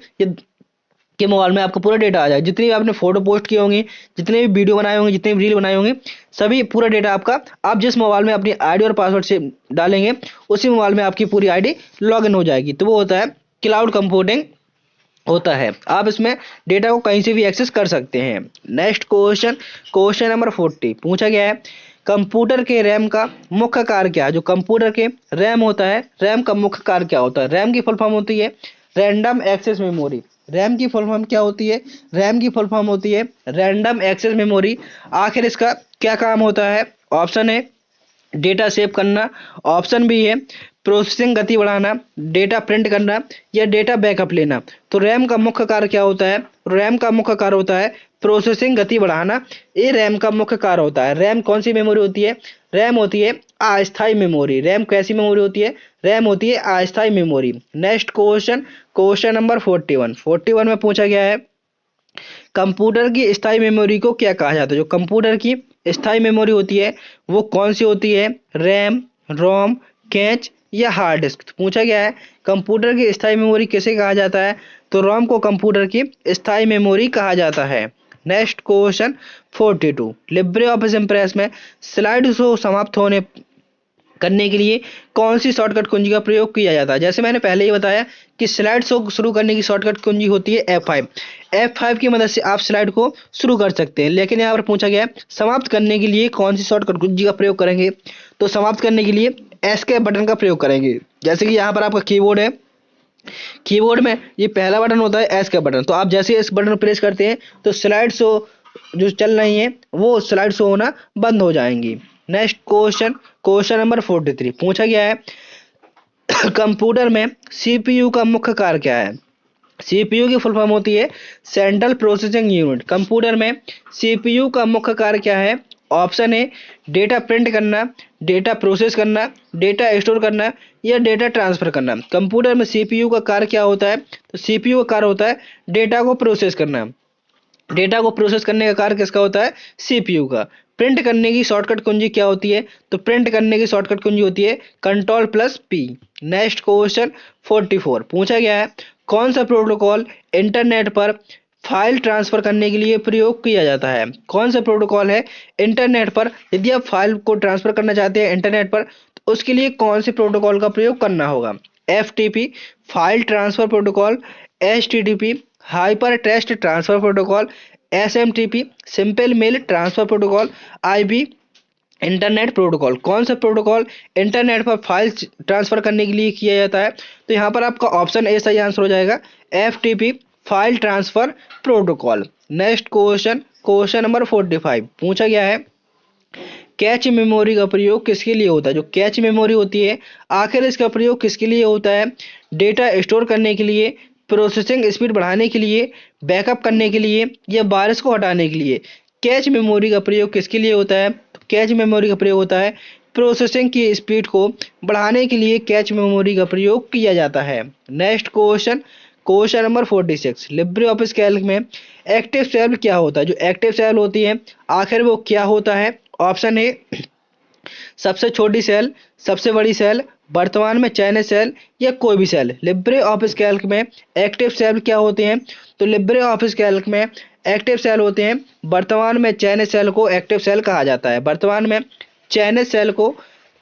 के मोबाइल में आपका पूरा डेटा आ जाएगा। जितनी भी आपने फोटो पोस्ट किए होंगी, जितने भी वीडियो बनाए होंगे, जितने भी रील बनाए होंगे, सभी पूरा डेटा आपका, आप जिस मोबाइल में अपनी आईडी और पासवर्ड से डालेंगे उसी मोबाइल में आपकी पूरी आईडी लॉगिन हो जाएगी। तो वो होता है क्लाउड कंप्यूटिंग होता है। आप इसमें डेटा को कहीं से भी एक्सेस कर सकते हैं। नेक्स्ट क्वेश्चन, क्वेश्चन नंबर 40 पूछा गया है, कंप्यूटर के रैम का मुख्य कार्य क्या है? जो कंप्यूटर के रैम होता है, रैम का मुख्य कार्य क्या होता है? रैम की फुल फॉर्म होती है रैंडम एक्सेस मेमोरी। रैम की फुल फॉर्म क्या होती है? रैम की फुल फॉर्म होती है रैंडम एक्सेस मेमोरी। आखिर इसका क्या काम होता है? ऑप्शन है डेटा सेव करना, ऑप्शन बी है प्रोसेसिंग गति बढ़ाना, डेटा प्रिंट करना, या डेटा बैकअप लेना। तो रैम का मुख्य कार्य क्या होता है? रैम का मुख्य कार्य होता है प्रोसेसिंग गति बढ़ाना, ये रैम का मुख्य कार्य होता है। रैम कौन सी मेमोरी होती है? रैम होती है अस्थायी मेमोरी। रैम कैसी मेमोरी होती है? रैम होती है अस्थायी memory. Next question, question number 41 में पूछा गया है, कंप्यूटर की स्थायी मेमोरी को क्या कहा जाता है? जो कंप्यूटर की स्थायी मेमोरी होती है वो कौन सी होती है? रैम, रोम, कैच, या हार्ड डिस्क। तो पूछा गया है कंप्यूटर की स्थायी मेमोरी किसे कहा जाता है? तो रोम को कंप्यूटर की स्थायी मेमोरी कहा जाता है। Next question 42, Libre office impress में स्लाइड शो समाप्त होने करने के लिए कौन सी शॉर्टकट कुंजी का प्रयोग किया जाता है? जैसे मैंने पहले ही बताया कि स्लाइड शो शुरू करने की शॉर्टकट कुंजी होती है F5। F5 की मदद से आप स्लाइड को शुरू कर सकते हैं। लेकिन यहाँ पर पूछा गया है समाप्त करने के लिए कौन सी शॉर्टकट कुंजी का प्रयोग करेंगे? तो समाप्त करने के लिए एस्केप बटन का प्रयोग करेंगे। जैसे कि यहाँ पर आपका कीबोर्ड है, कीबोर्ड में ये पहला बटन होता है एस्केप बटन, तो आप जैसे इस बटन प्रेस करते हैं तो स्लाइड शो जो चल रही है वो स्लाइड शो होना बंद हो जाएंगी। नेक्स्ट क्वेश्चन, क्वेश्चन नंबर 43 पूछा गया है, कंप्यूटर में सीपीयू का मुख्य कार्य क्या है? सीपीयू की फुल फॉर्म होती है सेंट्रल प्रोसेसिंग यूनिट। कंप्यूटर में सीपीयू का मुख्य कार्य क्या है? ऑप्शन ए डेटा प्रिंट करना, डेटा प्रोसेस करना, डेटा स्टोर करना, या डेटा ट्रांसफर करना। कंप्यूटर में सीपीयू का कार्य क्या होता है? तो सीपीयू का कार्य होता है डेटा को प्रोसेस करना। डेटा को प्रोसेस करने का कार्य किसका होता है? सीपीयू का। प्रिंट करने की शॉर्टकट कुंजी क्या होती है? तो प्रिंट करने की शॉर्टकट कुंजी होती है कंट्रोल+P। नेक्स्ट क्वेश्चन 44 पूछा गया है, कौन सा प्रोटोकॉल इंटरनेट पर फाइल ट्रांसफर करने के लिए प्रयोग किया जाता है? कौन सा प्रोटोकॉल है इंटरनेट पर, यदि आप फाइल को ट्रांसफर करना चाहते हैं इंटरनेट पर तो उसके लिए कौन से प्रोटोकॉल का प्रयोग करना होगा? FTP file transfer protocol, HTTP hyper text transfer protocol, SMTP simple mail transfer protocol, IB internet protocol. कौन सा प्रोटोकॉल इंटरनेट पर फाइल ट्रांसफर करने के लिए किया जाता है? तो यहाँ पर आपका ऑप्शन ए सही आंसर हो जाएगा, FTP file transfer protocol. Next question, question number 45 पूछा गया है, कैच मेमोरी का प्रयोग किसके लिए होता है? जो कैच मेमोरी होती है आखिर इसका प्रयोग किसके लिए होता है? डेटा स्टोर करने के लिए, प्रोसेसिंग स्पीड बढ़ाने के लिए, बैकअप करने के लिए, या वायरस को हटाने के लिए। कैच मेमोरी का प्रयोग किसके लिए होता है? तो कैच मेमोरी का प्रयोग होता है प्रोसेसिंग की स्पीड को बढ़ाने के लिए कैच मेमोरी का प्रयोग किया जाता है। Next question, question number 46 Libre office Calc में एक्टिव सेल क्या होता है? जो एक्टिव सेल होती है आखिर वो क्या होता है? ऑप्शन ए सबसे छोटी सेल, सबसे बड़ी सेल, वर्तमान में चयनित सेल, या कोई भी सेल। लिब्रे ऑफिस कैल्क में एक्टिव सेल क्या होते हैं? तो लिब्रे ऑफिस कैल्क में एक्टिव सेल होते हैं वर्तमान में चयनित सेल को एक्टिव सेल कहा जाता है। वर्तमान में चयनित सेल को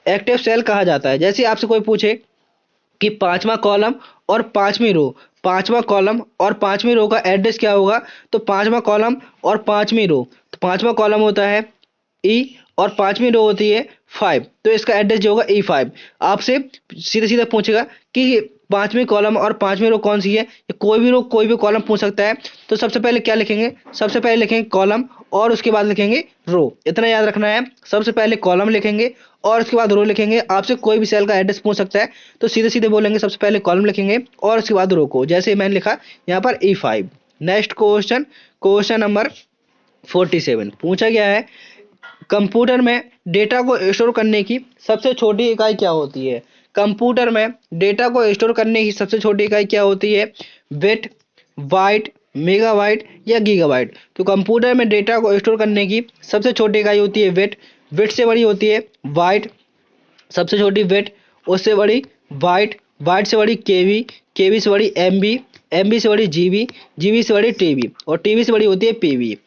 एक्टिव सेल कहा जाता है। जैसे आपसे कोई पूछे कि पांचवा कॉलम और पांचवी रो, पांचवा कॉलम और पांचवी रो का एड्रेस क्या होगा? तो पांचवा कॉलम और पांचवी रो, तो पांचवा कॉलम होता है E और पांचवी रो होती है 5, तो इसका एड्रेस जो होगा E5। आपसे सीधा सीधा पूछेगा कि 5वीं कॉलम और 5वीं रो कौन सी है, ये कोई भी रो कोई भी कॉलम पूछ सकता है। तो सबसे पहले क्या लिखेंगे, सबसे पहले लिखेंगे कॉलम और उसके बाद लिखेंगे रो, इतना याद रखना है। सबसे पहले कॉलम लिखेंगे और उसके बाद रो लिखेंगे। आपसे कोई भी सेल का एड्रेस पूछ सकता है, तो सीधे सीधे बोलेंगे सबसे पहले कॉलम लिखेंगे और उसके बाद रो को, जैसे मैंने लिखा यहाँ पर E5। Next question, question number 47 पूछा गया है, कंप्यूटर में डेटा को स्टोर करने की सबसे छोटी इकाई क्या होती है। कंप्यूटर में डेटा को स्टोर करने की सबसे छोटी इकाई क्या होती है, बिट, बाइट, मेगाबाइट या गीगाबाइट। तो कंप्यूटर में डेटा को स्टोर करने की सबसे छोटी इकाई होती है बिट, बिट से बड़ी होती है बाइट, सबसे छोटी बिट, उससे बड़ी बाइट, बाइट से बड़ी केबी, केबी से बड़ी एमबी, एमबी से बड़ी जीबी, जीबी से बड़ी टीबी और टीबी से बड़ी होती है पीबी,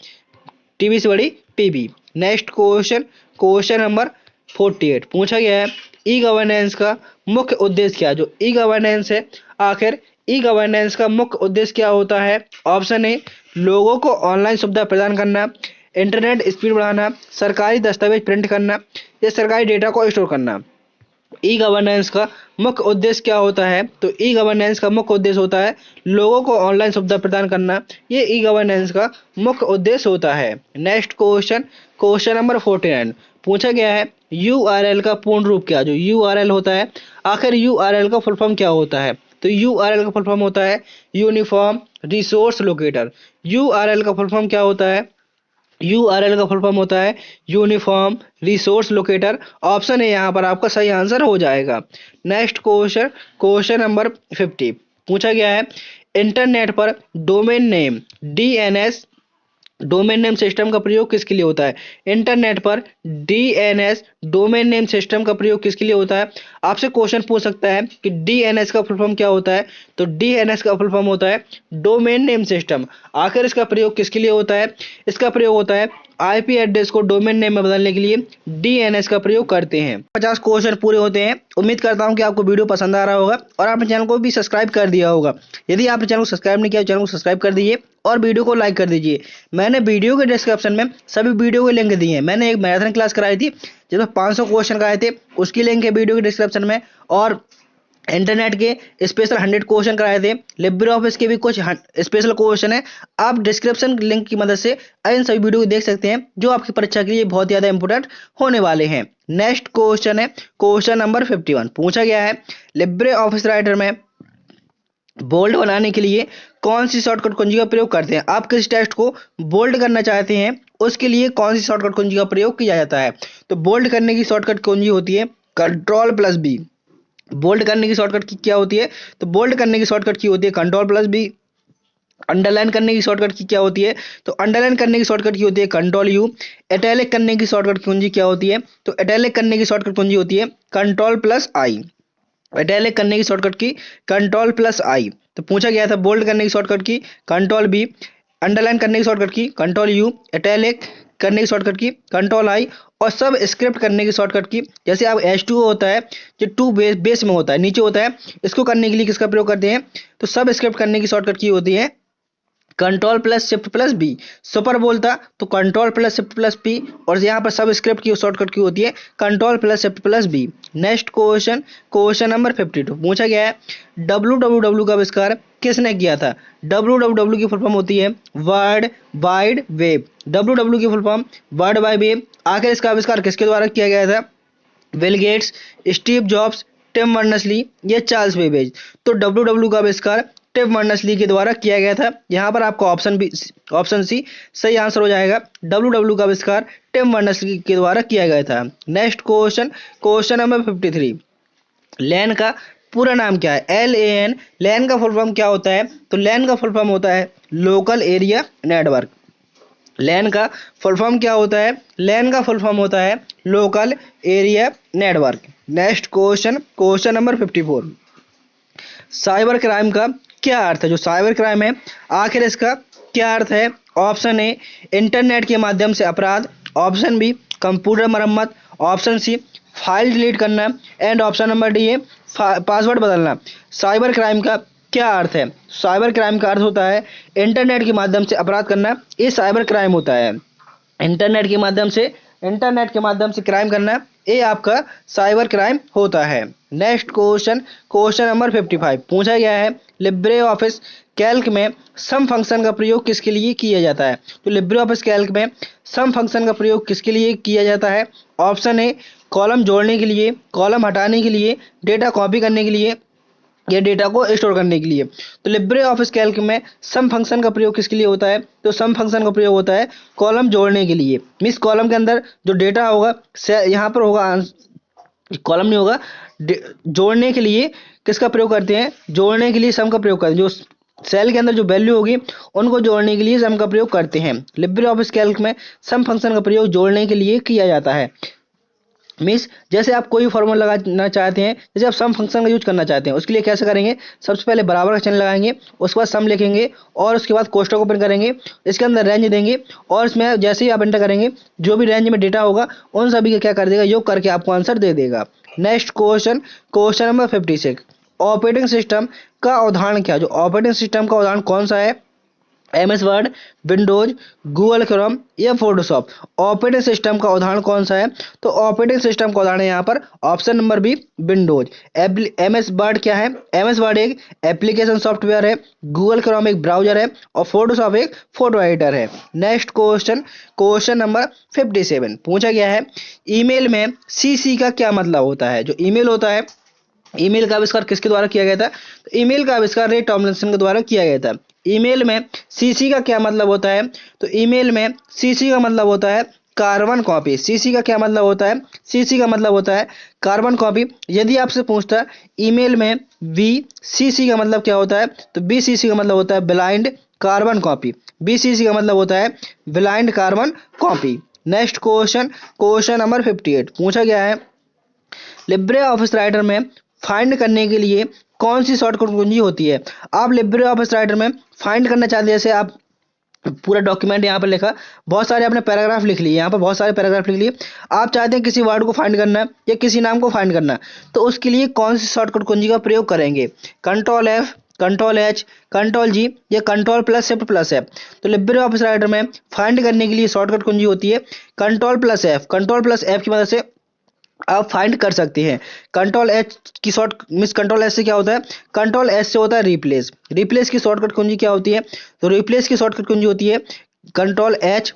टीबी से बड़ी PB. Next question, question number 48 पूछा गया है, ई गवर्नेंस का मुख्य उद्देश्य क्या है। जो ई गवर्नेंस है, आखिर ई गवर्नेंस का मुख्य उद्देश्य क्या होता है। ऑप्शन ए, लोगों को ऑनलाइन सुविधा प्रदान करना, इंटरनेट स्पीड बढ़ाना, सरकारी दस्तावेज प्रिंट करना या सरकारी डेटा को स्टोर करना। ई गवर्नेंस का मुख्य उद्देश्य क्या होता है, तो ई गवर्नेंस का मुख्य उद्देश्य होता है लोगों को ऑनलाइन सुविधा प्रदान करना, ये ई गवर्नेंस का मुख्य उद्देश्य होता है। नेक्स्ट क्वेश्चन, क्वेश्चन नंबर 49 पूछा गया है, यूआरएल का पूर्ण रूप क्या। जो यूआरएल होता है, आखिर यूआरएल का फुल फॉर्म क्या होता है, तो यूआरएल का फुल फॉर्म होता है यूनिफॉर्म रिसोर्स लोकेटर। यूआरएल का फुल फॉर्म क्या होता है, यूआरएल का फुल फॉर्म होता है यूनिफॉर्म रिसोर्स लोकेटर। ऑप्शन है यहाँ पर आपका सही आंसर हो जाएगा। नेक्स्ट क्वेश्चन, क्वेश्चन नंबर 50 पूछा गया है, इंटरनेट पर domain name DNS, domain name system का प्रयोग किसके लिए होता है। इंटरनेट पर डीएनएस, डोमेन नेम सिस्टम का प्रयोग किसके लिए होता है। आपसे क्वेश्चन पूछ सकता है कि डीएनएस का फुल फॉर्म क्या होता है, तो डीएनएस का फुल फॉर्म होता है डोमेन नेम सिस्टम। आखिर इसका प्रयोग किसके लिए होता है, इसका प्रयोग होता है आईपी एड्रेस को डोमेन नेम में बदलने के लिए डीएनएस का प्रयोग करते हैं। 50 क्वेश्चन पूरे होते हैं। उम्मीद करता हूं कि आपको वीडियो पसंद आ रहा होगा और आपने चैनल को भी सब्सक्राइब कर दिया होगा। यदि आपने चैनल को सब्सक्राइब नहीं किया, चैनल को सब्सक्राइब कर दीजिए और वीडियो को लाइक कर दीजिए। मैंने वीडियो के डिस्क्रिप्शन में सभी वीडियो के लिंक दिए हैं। मैंने एक मैराथन क्लास कराई थी जिसमें 500 क्वेश्चन कराए थे, उसकी लिंक है वीडियो के डिस्क्रिप्शन में। और इंटरनेट के स्पेशल 100 क्वेश्चन कराए थे, लिब्रे ऑफिस के भी कुछ स्पेशल क्वेश्चन है। आप डिस्क्रिप्शन लिंक की मदद से इन सभी वीडियो को देख सकते हैं जो आपकी परीक्षा के लिए बहुत ज़्यादा इंपॉर्टेंट होने वाले हैं। नेक्स्ट क्वेश्चन है क्वेश्चन नंबर 51 पूछा गया है, लिब्रे ऑफिस राइटर में बोल्ड बनाने के लिए कौन सी शॉर्टकट कुंजी का प्रयोग करते हैं। आप किस टेक्स्ट को बोल्ड करना चाहते हैं, उसके लिए कौन सी शॉर्टकट कुंजी का प्रयोग किया जाता है। तो बोल्ड करने की शॉर्टकट कुंजी होती है Ctrl+B। बोल्ड करने की शॉर्टकट की क्या होती है, तो बोल्ड करने की शॉर्टकट की होती है Ctrl+B। अंडरलाइन करने की शॉर्टकट की क्या होती है, तो अंडरलाइन करने की शॉर्टकट की होती है Ctrl+U। इटैलिक करने की शॉर्टकट कुंजी क्या होती है, तो इटैलिक करने की शॉर्टकट कुंजी होती है Ctrl+I। इटैलिक करने की शॉर्टकट की Ctrl+I। तो पूछा गया था बोल्ड करने की शॉर्टकट की Ctrl+B, अंडरलाइन करने की शॉर्टकट की Ctrl+U, इटैलिक करने की शॉर्टकट की Ctrl+I और सब स्क्रिप्ट करने की शॉर्टकट की, जैसे आप H2 होता है जो 2 बेस में होता है, नीचे होता है, इसको करने के लिए किसका प्रयोग करते हैं, तो सब स्क्रिप्ट करने की शॉर्टकट की होती है Ctrl+Shift+B। सुपर बोलता तो Ctrl+Shift+P और यहाँ पर सब स्क्रिप्ट की शॉर्टकट की होती है Ctrl+Shift+B। Next question, question number 52 पूछा गया है, www का आविष्कार किसने किया था। www की फुल फॉर्म होती है वर्ल्ड वाइड वेब। www की full form world wide web. आखिर इसका आविष्कार किसके द्वारा किया गया था, Bill Gates, Steve Jobs, Tim Berners Lee या चार्ल्स बेबेज। तो www का आविष्कार टिम बर्नर्स-ली के द्वारा किया गया था। यहाँ पर आपका ऑप्शन सी सही आंसर हो जाएगा। www का आविष्कार टिम बर्नर्स-ली के द्वारा किया गया था। नेक्स्ट क्वेश्चन, क्वेश्चन नंबर 53 लैन का पूरा नाम क्या है। LAN, लैन का फुल फॉर्म क्या होता है, तो लैन का फुल फॉर्म होता है लोकल एरिया नेटवर्क। लैन का फुल फॉर्म क्या होता है, लैन का फुल फॉर्म होता है local area network. Next question, question number 54 cyber crime का क्या अर्थ है। जो साइबर क्राइम है, आखिर इसका क्या अर्थ है। ऑप्शन ए इंटरनेट के माध्यम से अपराध, ऑप्शन बी कंप्यूटर मरम्मत, ऑप्शन सी फाइल डिलीट करना एंड ऑप्शन नंबर डी है पासवर्ड बदलना। साइबर क्राइम का क्या अर्थ है, साइबर क्राइम का अर्थ होता है इंटरनेट के माध्यम से अपराध करना, ये साइबर क्राइम होता है। इंटरनेट के माध्यम से क्राइम करना, ये आपका साइबर क्राइम होता है। नेक्स्ट क्वेश्चन, क्वेश्चन नंबर 55 पूछा गया है लिब्रे ऑफिस कैल्क में सम फंक्शन का प्रयोग किसके लिए किया जाता है। तो लिब्रे ऑफिस कैल्क में सम फंक्शन का प्रयोग किसके लिए किया जाता है। ऑप्शन ए कॉलम जोड़ने के लिए, कॉलम हटाने के लिए, डेटा कॉपी करने के लिए या डेटा को स्टोर करने के लिए। तो लिब्रे ऑफिस कैल्क में सम फंक्शन का प्रयोग किसके लिए होता है। तो सम फंक्शन का प्रयोग होता है कॉलम जोड़ने के लिए। मीन्स कॉलम के अंदर जो डेटा होगा यहाँ पर होगा, कॉलम नहीं होगा, जोड़ने के लिए किसका प्रयोग करते हैं, जोड़ने के लिए सम का प्रयोग करते हैं। जो सेल के अंदर जो वैल्यू होगी उनको जोड़ने के लिए सम का प्रयोग करते हैं। लिब्रे ऑफिस कैल्क में सम फंक्शन का प्रयोग जोड़ने के लिए किया जाता है। मीन्स जैसे आप कोई फॉर्मूला लगाना चाहते हैं, जैसे आप सम फंक्शन का यूज करना चाहते हैं, उसके लिए कैसे करेंगे, सबसे पहले बराबर का चिन्ह लगाएंगे, उसके बाद सम लिखेंगे और उसके बाद कोष्ठक ओपन करेंगे, इसके अंदर रेंज देंगे और इसमें जैसे ही आप एंटर करेंगे जो भी रेंज में डेटा होगा उन सभी का क्या कर देगा, योग करके आपको आंसर दे देगा। Next question, question number 56 operating system का उदाहरण क्या है। जो ऑपरेटिंग सिस्टम का उदाहरण कौन सा है, MS word, Windows, Google Chrome या फोटोशॉप। ऑपरेटिंग सिस्टम का उदाहरण कौन सा है। तो ऑपरेटिंग सिस्टम का उदाहरण यहाँ पर option number B, Windows. MS Word क्या है, MS वर्ड एक एप्लीकेशन सॉफ्टवेयर है, गूगल क्रोम एक ब्राउजर है और फोटोशॉप एक फोटो एडिटर है। नेक्स्ट क्वेश्चन, क्वेश्चन नंबर 57 पूछा गया है ईमेल में CC का क्या मतलब होता है। जो ईमेल होता है, ईमेल का आविष्कार किसके द्वारा किया गया था। तो ईमेल का आविष्कार रे टॉमलिंसन के द्वारा किया गया था। ईमेल में CC का क्या मतलब होता है। तो ईमेल में CC का मतलब होता है कार्बन कॉपी। CC का क्या मतलब होता है, CC का मतलब होता है कार्बन कॉपी। यदि आपसे पूछता ईमेल में BCC का मतलब क्या होता है, तो BCC का मतलब होता है ब्लाइंड कार्बन कॉपी। BCC का मतलब होता है blind carbon copy. Next question, question number 58 पूछा गया है लिब्रे ऑफिस राइटर में फाइंड करने के लिए कौन सी शॉर्टकट कुंजी होती है। आप लिब्रे ऑफिस राइटर में फाइंड करना चाहते हैं, जैसे आप पूरा डॉक्यूमेंट यहाँ पर लिखा, बहुत सारे आपने पैराग्राफ लिख लिए, यहाँ पर बहुत सारे पैराग्राफ लिख लिए, आप चाहते हैं किसी वर्ड को फाइंड करना या किसी नाम को फाइंड करना, तो उसके लिए कौन सी शॉर्टकट कुंजी का प्रयोग करेंगे। Control F, control H, control G या control plus shift plus F। तो लिब्रे ऑफिस राइटर में फाइंड करने के लिए शॉर्टकट कुंजी होती है control plus F। Control plus F की मदद से आप फाइंड कर सकते हैं। कंट्रोल H की शॉर्ट मिस कंट्रोल S से क्या होता है, कंट्रोल S से होता है रिप्लेस। रिप्लेस की शॉर्टकट कुंजी क्या होती है, तो रिप्लेस की शॉर्टकट कुंजी होती है कंट्रोल H।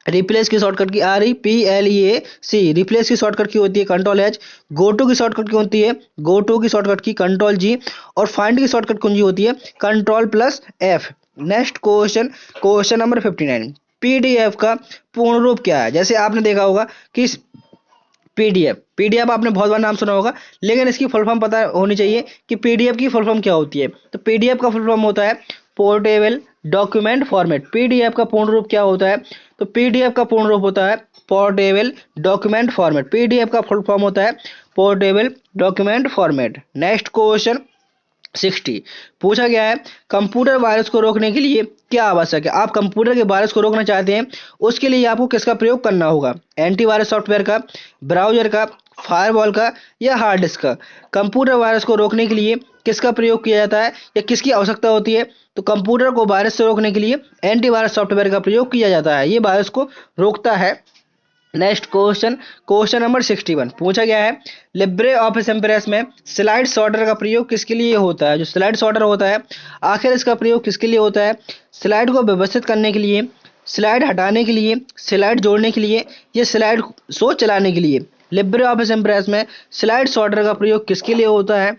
रिप्लेस की शॉर्टकट की REPLEAC। रिप्लेस की शॉर्टकट की होती है कंट्रोल H। गो टू की शॉर्टकट की होती है, गो टू की शॉर्टकट की कंट्रोल G और फाइंड की शॉर्टकट कुंजी होती है control plus F। Next question, question number 59 PDF का पूर्ण रूप क्या है। जैसे आपने देखा होगा कि पीडीएफ आपने बहुत बार नाम सुना होगा, लेकिन इसकी फुल फॉर्म पता होनी चाहिए कि पीडीएफ की फुल फॉर्म क्या होती है। तो पीडीएफ का फुल फॉर्म होता है पोर्टेबल डॉक्यूमेंट फॉर्मेट। पीडीएफ का पूर्ण रूप क्या होता है, तो पीडीएफ का पूर्ण रूप होता है पोर्टेबल डॉक्यूमेंट फॉर्मेट। पीडीएफ का फुल फॉर्म होता है portable document format. Next question 60 पूछा गया है कंप्यूटर वायरस को रोकने के लिए क्या आवश्यक है। आप कंप्यूटर के वायरस को रोकना चाहते हैं, उसके लिए आपको किसका प्रयोग करना होगा, एंटीवायरस सॉफ्टवेयर का, ब्राउजर का, फायरवॉल का या हार्ड डिस्क का। कंप्यूटर वायरस को रोकने के लिए किसका प्रयोग किया जाता है या किसकी आवश्यकता होती है, तो कंप्यूटर को वायरस से रोकने के लिए एंटीवायरस सॉफ्टवेयर का प्रयोग किया जाता है, ये वायरस को रोकता है। नेक्स्ट क्वेश्चन, क्वेश्चन नंबर 61 पूछा गया है लिब्रे ऑफिस इम्प्रेस में स्लाइड सॉर्टर का प्रयोग किसके लिए होता है। जो स्लाइड सॉर्टर होता है आखिर इसका प्रयोग किसके लिए होता है, स्लाइड को व्यवस्थित करने के लिए, स्लाइड हटाने के लिए, स्लाइड जोड़ने के लिए या स्लाइड शो चलाने के लिए। लिब्रे ऑफिस इम्प्रेस में स्लाइड सॉर्टर का प्रयोग किसके लिए होता है,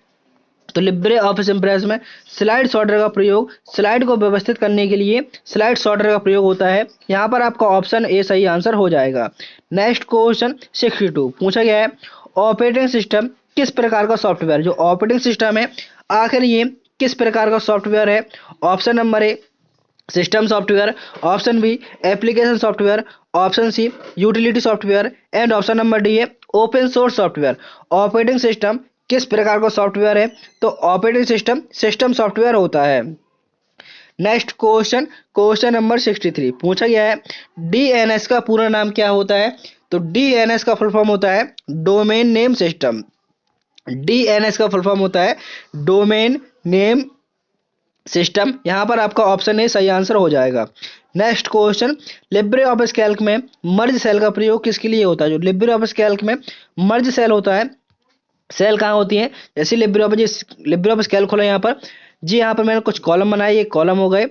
तो लिब्रे ऑफिस इम्प्रेस में स्लाइड सॉर्टर का प्रयोग स्लाइड को व्यवस्थित करने के लिए स्लाइड सॉर्टर का प्रयोग होता है। यहाँ पर आपका ऑप्शन ए सही आंसर हो जाएगा। नेक्स्ट क्वेश्चन 62 पूछा गया है ऑपरेटिंग सिस्टम किस प्रकार का सॉफ्टवेयर। जो ऑपरेटिंग सिस्टम है आखिर ये किस प्रकार का सॉफ्टवेयर है। Option number A system software, option B application software, option C utility software and option number D है open source software. Operating system किस प्रकार का सॉफ्टवेयर है, तो ऑपरेटिंग सिस्टम सिस्टम सॉफ्टवेयर होता है। नेक्स्ट क्वेश्चन, क्वेश्चन नंबर 63 पूछा गया है DNS का पूरा नाम क्या होता है। तो DNS का फुल फॉर्म होता है डोमेन नेम सिस्टम। DNS का फुल फॉर्म होता है डोमेन नेम सिस्टम। यहां पर आपका ऑप्शन ए सही आंसर हो जाएगा। Next question Libre office Calc में मर्ज सेल का प्रयोग किसके लिए होता है। जो लिब्रे ऑफिस कैल्क में मर्ज सेल होता है सेल कहाँ होती हैं, जैसे लिब्रे ऑफिस कैल्क खोला यहाँ पर जी, यहाँ पर मैंने कुछ कॉलम बनाए, ये कॉलम हो गए,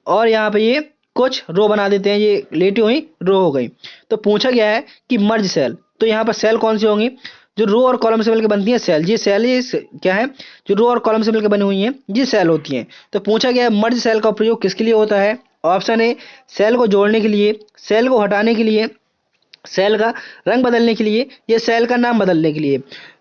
और यहाँ पे ये कुछ रो बना देते हैं, ये लेटी हुई रो हो गई। तो पूछा गया है कि मर्ज सेल, तो यहाँ पर सेल कौन सी होंगी, जो रो और कॉलम से मिलकर बनती है सेल, ये सेल क्या है, जो रो और कॉलम से मिलकर बनी हुई है ये सेल होती हैं। तो पूछा गया है मर्ज सेल का प्रयोग किसके लिए होता है, ऑप्शन ए सेल को जोड़ने के लिए, सेल को हटाने के लिए, सेल का रंग बदलने के लिए, या सेल का नाम बदलने के लिए।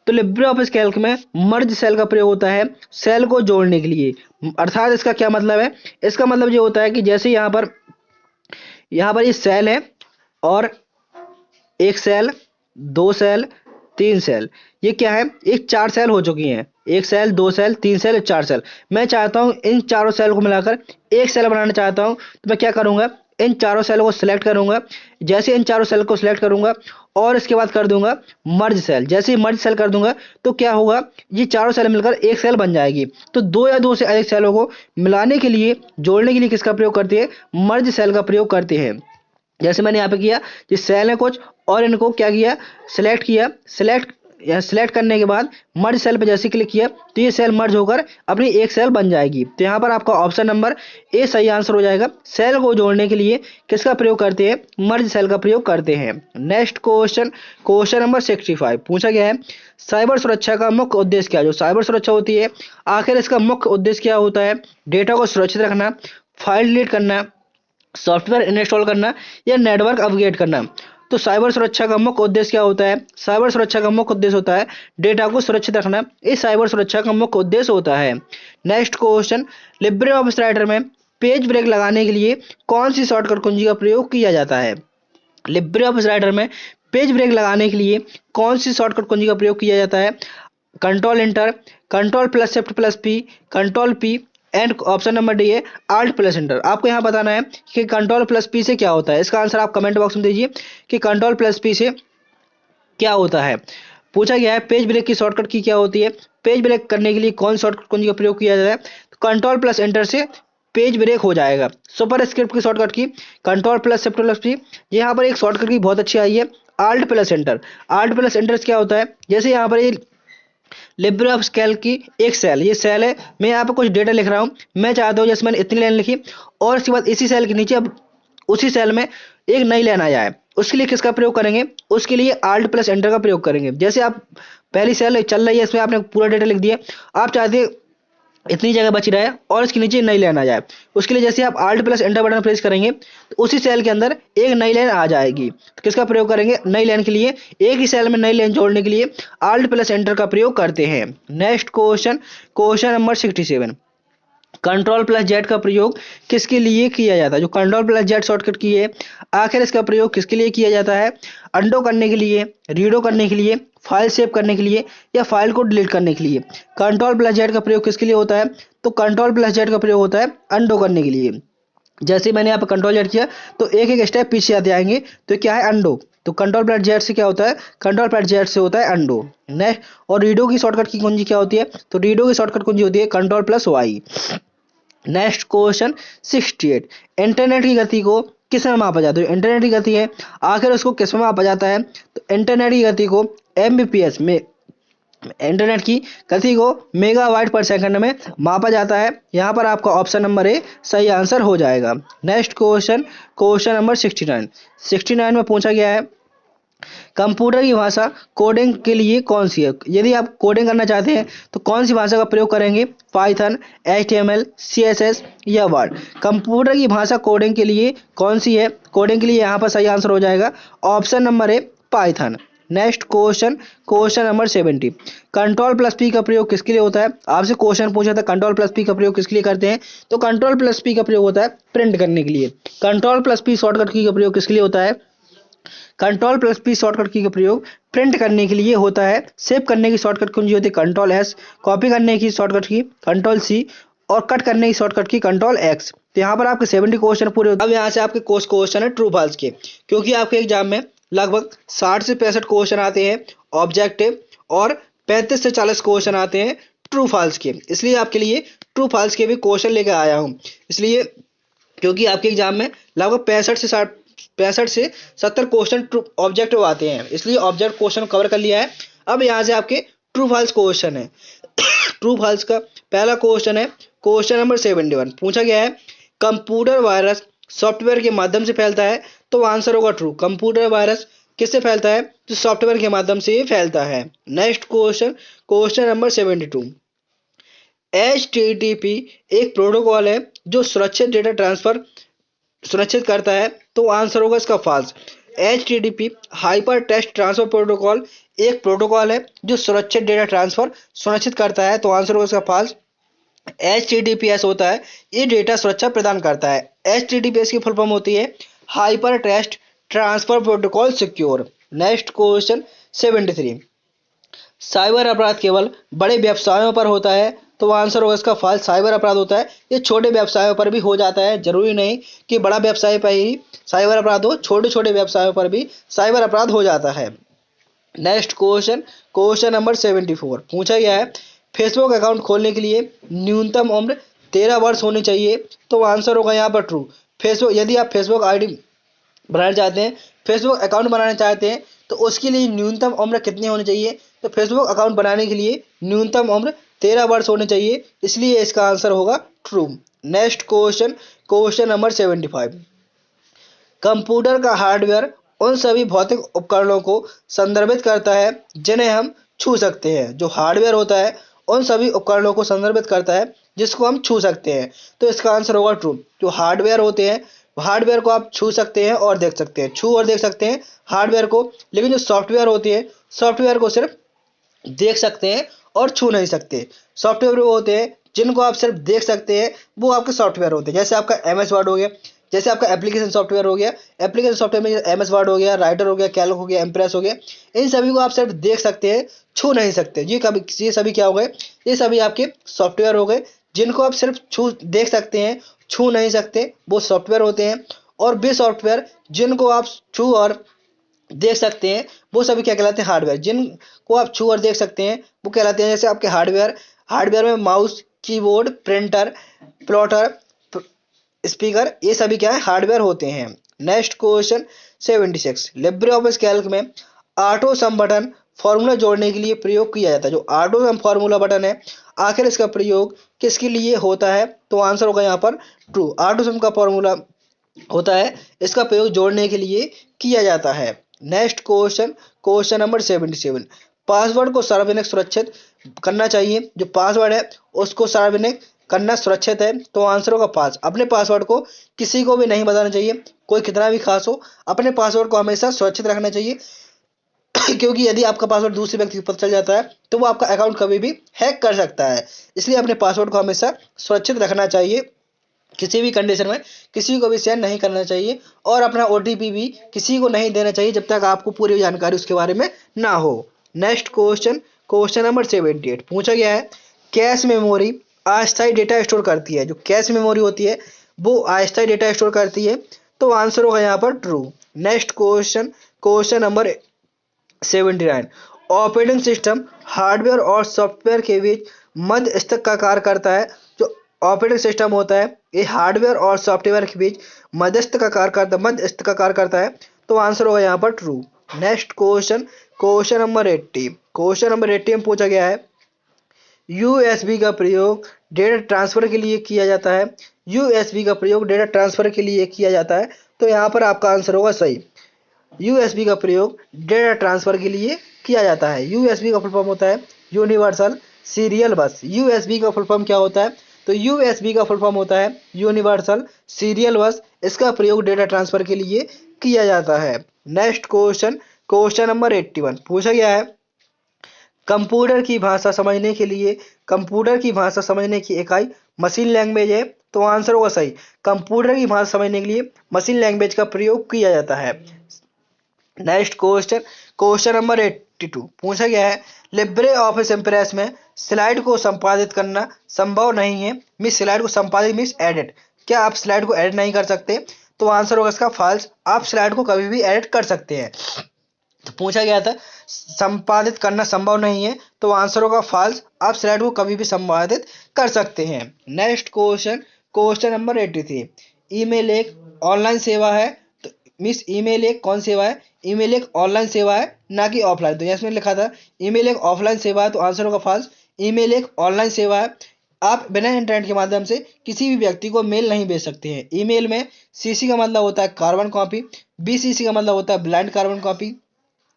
तो लिब्रे ऑफिस कैल्क में मर्ज सेल का प्रयोग होता है सेल को जोड़ने के लिए। अर्थात इसका क्या मतलब है, इसका मतलब ये होता है कि जैसे यहाँ पर ये सेल है, और एक सेल, दो सेल, तीन सेल, ये क्या है, एक चार सेल हो चुकी हैं, एक सेल, दो सेल, तीन सेल, चार सेल। मैं चाहता हूं इन चारों सेल को मिलाकर एक सेल बनाना चाहता हूं, तो मैं क्या करूंगा, इन चारों सेलों को सिलेक्ट करूंगा। जैसे इन चारों सेल को सिलेक्ट करूंगा और इसके बाद कर दूंगा मर्ज सेल, जैसे ही मर्ज सेल कर दूंगा तो क्या होगा, ये चारों सेल मिलकर एक सेल बन जाएगी। तो दो या दो से अधिक सेलों को मिलाने के लिए, जोड़ने के लिए किसका प्रयोग करते हैं, मर्ज सेल का प्रयोग करते हैं। जैसे मैंने यहाँ पे किया, ये सेल है कुछ, और इनको क्या किया, सिलेक्ट किया, सिलेक्ट करने के बाद मर्ज सेल पे जैसे क्लिक किया तो ये सेल मर्ज होकर अपनी एक सेल बन जाएगी। तो यहाँ पर आपका ऑप्शन नंबर ए सही आंसर हो जाएगा। सेल को जोड़ने के लिए किसका प्रयोग करते हैं, मर्ज सेल का प्रयोग करते हैं। नेक्स्ट क्वेश्चन, क्वेश्चन नंबर 65 पूछा गया है साइबर सुरक्षा का मुख्य उद्देश्य क्या है। जो साइबर सुरक्षा होती है, आखिर इसका मुख्य उद्देश्य क्या होता है, डेटा को सुरक्षित रखना, फाइल डिलीट करना, सॉफ्टवेयर इंस्टॉल करना, या नेटवर्क अपग्रेड करना। तो साइबर सुरक्षा का मुख्य उद्देश्य क्या होता है, साइबर सुरक्षा का मुख्य उद्देश्य होता है डेटा को सुरक्षित रखना, इस साइबर सुरक्षा का मुख्य उद्देश्य होता है। Next question, Libre Office writer में पेज ब्रेक लगाने के लिए कौन सी शॉर्टकट कुंजी का प्रयोग किया जाता है। लिब्रे ऑफिस राइटर में पेज ब्रेक लगाने के लिए कौन सी शॉर्टकट कुंजी का प्रयोग किया जाता है, control inter, control plus shift plus P, control P, and option number D है आल्ट प्लस एंटर। आपको यहाँ बताना है कि कंट्रोल प्लस पी से क्या होता है। इसका आंसर आप कमेंट बॉक्स में दीजिए कि कंट्रोल प्लस पी से क्या होता है। पूछा गया है पेज ब्रेक की शॉर्टकट की क्या होती है, पेज ब्रेक करने के लिए कौन शॉर्टकट कुंजी का प्रयोग किया जाता है, तो कंट्रोल प्लस एंटर से पेज ब्रेक हो जाएगा। सुपर स्क्रिप्ट की शॉर्टकट की control plus shift plus P, यहाँ पर एक शॉर्टकट की बहुत अच्छी आई है alt plus enter. Alt plus enter से क्या होता है, जैसे यहाँ पर ये लिब्रे ऑफिस कैल्क की एक सेल, ये सेल है, मैं यहाँ पर कुछ डेटा लिख रहा हूँ, मैं चाहता हूँ जैसे मैंने इतनी लाइन लिखी और इसके बाद इसी सेल के नीचे अब उसी सेल में एक नई लाइन आ जाए, उसके लिए किसका प्रयोग करेंगे, उसके लिए आल्ट प्लस एंटर का प्रयोग करेंगे। जैसे आप पहली सेल चल रही है, इसमें आपने पूरा डेटा लिख दिया, आप चाहते हैं इतनी जगह बची रहे और इसके नीचे नई लाइन आ जाए, उसके लिए जैसे आप alt plus enter button press करेंगे तो उसी सेल के अंदर एक नई लाइन आ जाएगी। तो किसका प्रयोग करेंगे, नई लाइन के लिए, एक ही सेल में नई लाइन जोड़ने के लिए आल्ट प्लस एंटर का प्रयोग करते हैं। Next question, question number 67, control plus Z का प्रयोग किसके लिए किया जाता है। जो कंट्रोल प्लस जेड शॉर्टकट की है, आखिर इसका प्रयोग किसके लिए किया जाता है, अंडो करने के लिए, रीडो करने के लिए, फाइल सेव करने के लिए, या फाइल को डिलीट करने के लिए। कंट्रोल प्लस जेड का प्रयोग किसके लिए होता है, तो कंट्रोल प्लस जेड का प्रयोग होता है अंडो करने के लिए। जैसे मैंने यहाँ पर कंट्रोल जेड किया तो एक एक स्टेप पीछे आते आएंगे, तो क्या है अंडो। तो कंट्रोल प्लस जेड से क्या होता है, कंट्रोल प्लस जेड से होता है अंडो। नेक्स्ट, और रीडो की शॉर्टकट की कुंजी क्या होती है, तो रीडो की शॉर्टकट कुंजी होती है control plus Y. Next question 68, internet की गति को किस में मापा जाता है। इंटरनेट की गति है, आखिर उसको किस में मापा जाता है, तो इंटरनेट की गति को एमबीपीएस में, इंटरनेट की गति को मेगावाइट पर सेकंड में मापा जाता है। यहाँ पर आपका ऑप्शन नंबर ए सही आंसर हो जाएगा। नेक्स्ट क्वेश्चन, क्वेश्चन नंबर 69 में पूछा गया है कंप्यूटर की भाषा कोडिंग के लिए कौन सी है। यदि आप कोडिंग करना चाहते हैं तो कौन सी भाषा का प्रयोग करेंगे, पाइथन, एचटीएमएल, सीएसएस या वर्ड। कंप्यूटर की भाषा कोडिंग के लिए कौन सी है, कोडिंग के लिए यहाँ पर सही आंसर हो जाएगा ऑप्शन नंबर ए Python. Next question, question number 70, control plus P का प्रयोग किसके लिए होता है। आपसे क्वेश्चन पूछा था कंट्रोल प्लस पी का प्रयोग किसके लिए करते हैं, तो कंट्रोल प्लस पी का प्रयोग होता है प्रिंट करने के लिए। कंट्रोल प्लस पी शॉर्टकट की का प्रयोग किसके लिए होता है, कंट्रोल प्लस पी शॉर्टकट की का प्रयोग प्रिंट करने के लिए होता है। सेव करने की शॉर्टकट कुंजी होती है कंट्रोल एस, कॉपी करने की शॉर्टकट की कंट्रोल सी, और कट करने की शॉर्टकट की कंट्रोल एक्स। तो यहाँ पर आपके 70 क्वेश्चन पूरे होते हैं। अब यहाँ से आपके क्वेश्चन है ट्रू फॉल्स के, क्योंकि आपके एग्जाम में लगभग 60 से 65 क्वेश्चन आते हैं ऑब्जेक्टिव, और 35 से 40 क्वेश्चन आते हैं ट्रू फॉल्स के, इसलिए आपके लिए ट्रू फॉल्स के भी क्वेश्चन लेकर आया हूँ। इसलिए क्योंकि आपके एग्जाम में लगभग 65 से 70 क्वेश्चन ऑब्जेक्टिव आते हैं, इसलिए ऑब्जेक्ट क्वेश्चन कवर कर लिया है। अब यहाँ से आपके ट्रू फॉल्स क्वेश्चन है। ट्रू फॉल्स का पहला क्वेश्चन है क्वेश्चन नंबर 71। पूछा गया है कंप्यूटर वायरस सॉफ्टवेयर के माध्यम से फैलता है, तो आंसर होगा ट्रू। कंप्यूटर वायरस किससे फैलता है? तो सॉफ्टवेयर के माध्यम से ही फैलता है। Next question, question number 72। HTTP एक प्रोटोकॉल है जो सुरक्षित डेटा ट्रांसफर सुनिश्चित करता है, तो आंसर होगा इसका false. HTTP hyper text transfer protocol एक प्रोटोकॉल है जो सुरक्षित डेटा ट्रांसफर सुनिश्चित करता है, तो आंसर होगा इसका फॉल्स। HTTPS होता है ये डेटा सुरक्षा प्रदान करता है। HTTPS की फुल फॉर्म होती है hyper text transfer protocol secure. Next question 73। Cyber अपराध केवल बड़े व्यवसायों पर होता है, तो आंसर होगा इसका फॉल्स। साइबर अपराध होता है ये छोटे व्यवसायों पर भी हो जाता है, जरूरी नहीं कि बड़ा व्यवसाय पर ही साइबर अपराध हो, छोटे छोटे व्यवसायों पर भी साइबर अपराध हो जाता है। Next question, question number 74। पूछा गया है फेसबुक अकाउंट खोलने के लिए न्यूनतम उम्र 13 वर्ष होनी चाहिए, तो आंसर होगा यहाँ पर ट्रू। फेसबुक यदि आप फेसबुक आईडी बनाना चाहते हैं, फेसबुक अकाउंट बनाना चाहते हैं, तो उसके लिए न्यूनतम उम्र कितनी होनी चाहिए? तो फेसबुक अकाउंट बनाने के लिए न्यूनतम उम्र 13 वर्ष होनी चाहिए, इसलिए इसका आंसर होगा true. Next question, question number 75। Computer का हार्डवेयर उन सभी भौतिक उपकरणों को संदर्भित करता है जिन्हें हम छू सकते हैं। जो हार्डवेयर होता है उन सभी उपकरणों को संदर्भित करता है जिसको हम छू सकते हैं, तो इसका आंसर होगा ट्रू। जो हार्डवेयर होते हैं, हार्डवेयर को आप छू सकते हैं और देख सकते हैं, छू और देख सकते हैं हार्डवेयर को, लेकिन जो सॉफ्टवेयर होती है, सॉफ्टवेयर को सिर्फ देख सकते हैं और छू नहीं सकते। सॉफ्टवेयर वो होते हैं जिनको आप सिर्फ देख सकते हैं, वो आपके सॉफ्टवेयर होते हैं। जैसे आपका MS वर्ड हो गया, जैसे आपका एप्लीकेशन सॉफ्टवेयर हो गया, एप्लीकेशन सॉफ्टवेयर में MS वर्ड हो गया, राइटर हो गया, कैल्क हो गया, इम्प्रेस हो गया, इन सभी को आप सिर्फ देख सकते हैं, छू नहीं सकते। ये सभी क्या हो गए? ये सभी आपके सॉफ्टवेयर हो गए जिनको आप सिर्फ छू देख सकते हैं, छू नहीं सकते, वो सॉफ्टवेयर होते हैं। और वे सॉफ्टवेयर जिनको आप छू और देख सकते हैं, वो सभी क्या कहलाते हैं? हार्डवेयर। जिनको आप छू और देख सकते हैं वो कहलाते हैं, जैसे आपके हार्डवेयर, हार्डवेयर में mouse, keyboard, printer, plotter, speaker, ये सभी क्या है? हार्डवेयर होते हैं। Next question 76। Libre office Calc में ऑटो सम बटन फॉर्मूला जोड़ने के लिए प्रयोग किया जाता है। जो ऑटो सम फॉर्मूला बटन है, आखिर इसका प्रयोग किसके लिए होता है? तो आंसर होगा यहाँ पर ट्रू। ऑटो सम का फॉर्मूला होता है, इसका प्रयोग जोड़ने के लिए किया जाता है। Next question, question number 77। Password को सार्वजनिक सुरक्षित करना चाहिए। जो पासवर्ड है उसको सार्वजनिक करना सुरक्षित है, तो आंसर होगा पास। अपने पासवर्ड को किसी को भी नहीं बताना चाहिए, कोई कितना भी खास हो, अपने पासवर्ड को हमेशा सुरक्षित रखना चाहिए। क्योंकि यदि आपका पासवर्ड दूसरे व्यक्ति को पता चल जाता है तो वो आपका अकाउंट कभी भी हैक कर सकता है, इसलिए अपने पासवर्ड को हमेशा सुरक्षित रखना चाहिए। किसी भी कंडीशन में किसी को भी शेयर नहीं करना चाहिए, और अपना OTP भी किसी को नहीं देना चाहिए जब तक आपको पूरी जानकारी उसके बारे में ना हो। Next question, question number 78। पूछा गया है कैश मेमोरी अस्थायी डेटा स्टोर करती है। जो कैश मेमोरी होती है वो अस्थायी डेटा स्टोर करती है, तो आंसर होगा यहाँ पर true. Next question, question number 79। Operating system hardware और सॉफ्टवेयर के बीच मध्यस्थ का कार्य करता है। जो ऑपरेटिंग सिस्टम होता है ये हार्डवेयर और सॉफ्टवेयर के बीच मध्यस्थ का कार्य करता है, तो आंसर होगा यहाँ पर true. Next question, question number 80। Question number 80 में पूछा गया है USB का प्रयोग डेटा ट्रांसफर के लिए किया जाता है। USB का प्रयोग डेटा ट्रांसफर के लिए किया जाता है, तो यहाँ पर आपका आंसर होगा सही। USB का प्रयोग डेटा ट्रांसफर के लिए किया जाता है। USB का फुल फॉर्म होता है यूनिवर्सल सीरियल बस। USB का फुल फॉर्म क्या होता है? तो USB का फुल फॉर्म होता है यूनिवर्सल सीरियल बस। इसका प्रयोग डेटा ट्रांसफर के लिए किया जाता है। Next question, question number 81। पूछा गया है कंप्यूटर की भाषा समझने के लिए, कंप्यूटर की भाषा समझने की इकाई मशीन लैंग्वेज है, तो आंसर होगा सही। कंप्यूटर की भाषा समझने के लिए मशीन लैंग्वेज का प्रयोग किया जाता है। Next question, question number 82। पूछा गया है लिब्रे ऑफिस इम्प्रेस में स्लाइड को संपादित करना संभव नहीं है। मीन्स स्लाइड को संपादित मीन्स एडिट, क्या आप स्लाइड को एडिट नहीं कर सकते? तो आंसर होगा इसका फॉल्स। आप स्लाइड को कभी भी एडिट कर सकते हैं। तो पूछा गया था संपादित करना संभव नहीं है, तो आंसर होगा फॉल्स। आप स्लाइड को कभी भी संपादित कर सकते हैं। Next question, question number 83। Email एक ऑनलाइन सेवा है, तो मीन्स ईमेल एक कौन सेवा है, ईमेल एक ऑनलाइन सेवा है ना कि ऑफलाइन। तो इसमें लिखा था ईमेल एक ऑफलाइन सेवा है, तो आंसर होगा फॉल्स। ईमेल एक ऑनलाइन सेवा है। आप बिना इंटरनेट के माध्यम से किसी भी व्यक्ति को मेल नहीं भेज सकते हैं। ईमेल में सीसी का मतलब होता है कार्बन कॉपी, बीसीसी का मतलब होता है ब्लाइंड कार्बन कॉपी।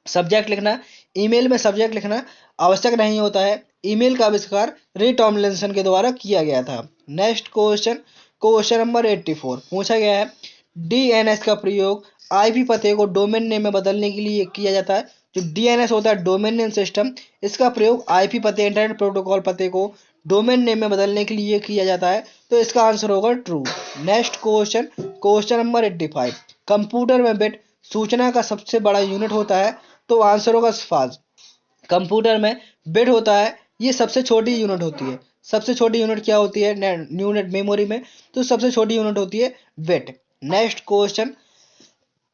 सब्जेक्ट लिखना, ईमेल में सब्जेक्ट लिखना आवश्यक नहीं होता है। ईमेल का आविष्कार रे टॉमलिंसन के द्वारा किया गया था। नेक्स्ट क्वेश्चन, क्वेश्चन नंबर 84 पूछा गया है डीएनएस का प्रयोग आईपी पते को डोमेन नेम में बदलने के लिए किया जाता है। जो डीएनएस होता है डोमेन नेम सिस्टम, इसका प्रयोग आईपी पते इंटरनेट प्रोटोकॉल पते को डोमेन नेम में बदलने के लिए किया जाता है। तो इसका आंसर होगा true. Next question, question number 85 computer में बिट सूचना का सबसे बड़ा यूनिट होता है। तो आंसर होगा फॉल्स। कंप्यूटर में बिट होता है ये सबसे छोटी यूनिट होती है। सबसे छोटी यूनिट क्या होती है यूनिट मेमोरी में? तो सबसे छोटी यूनिट होती है bit. Next question,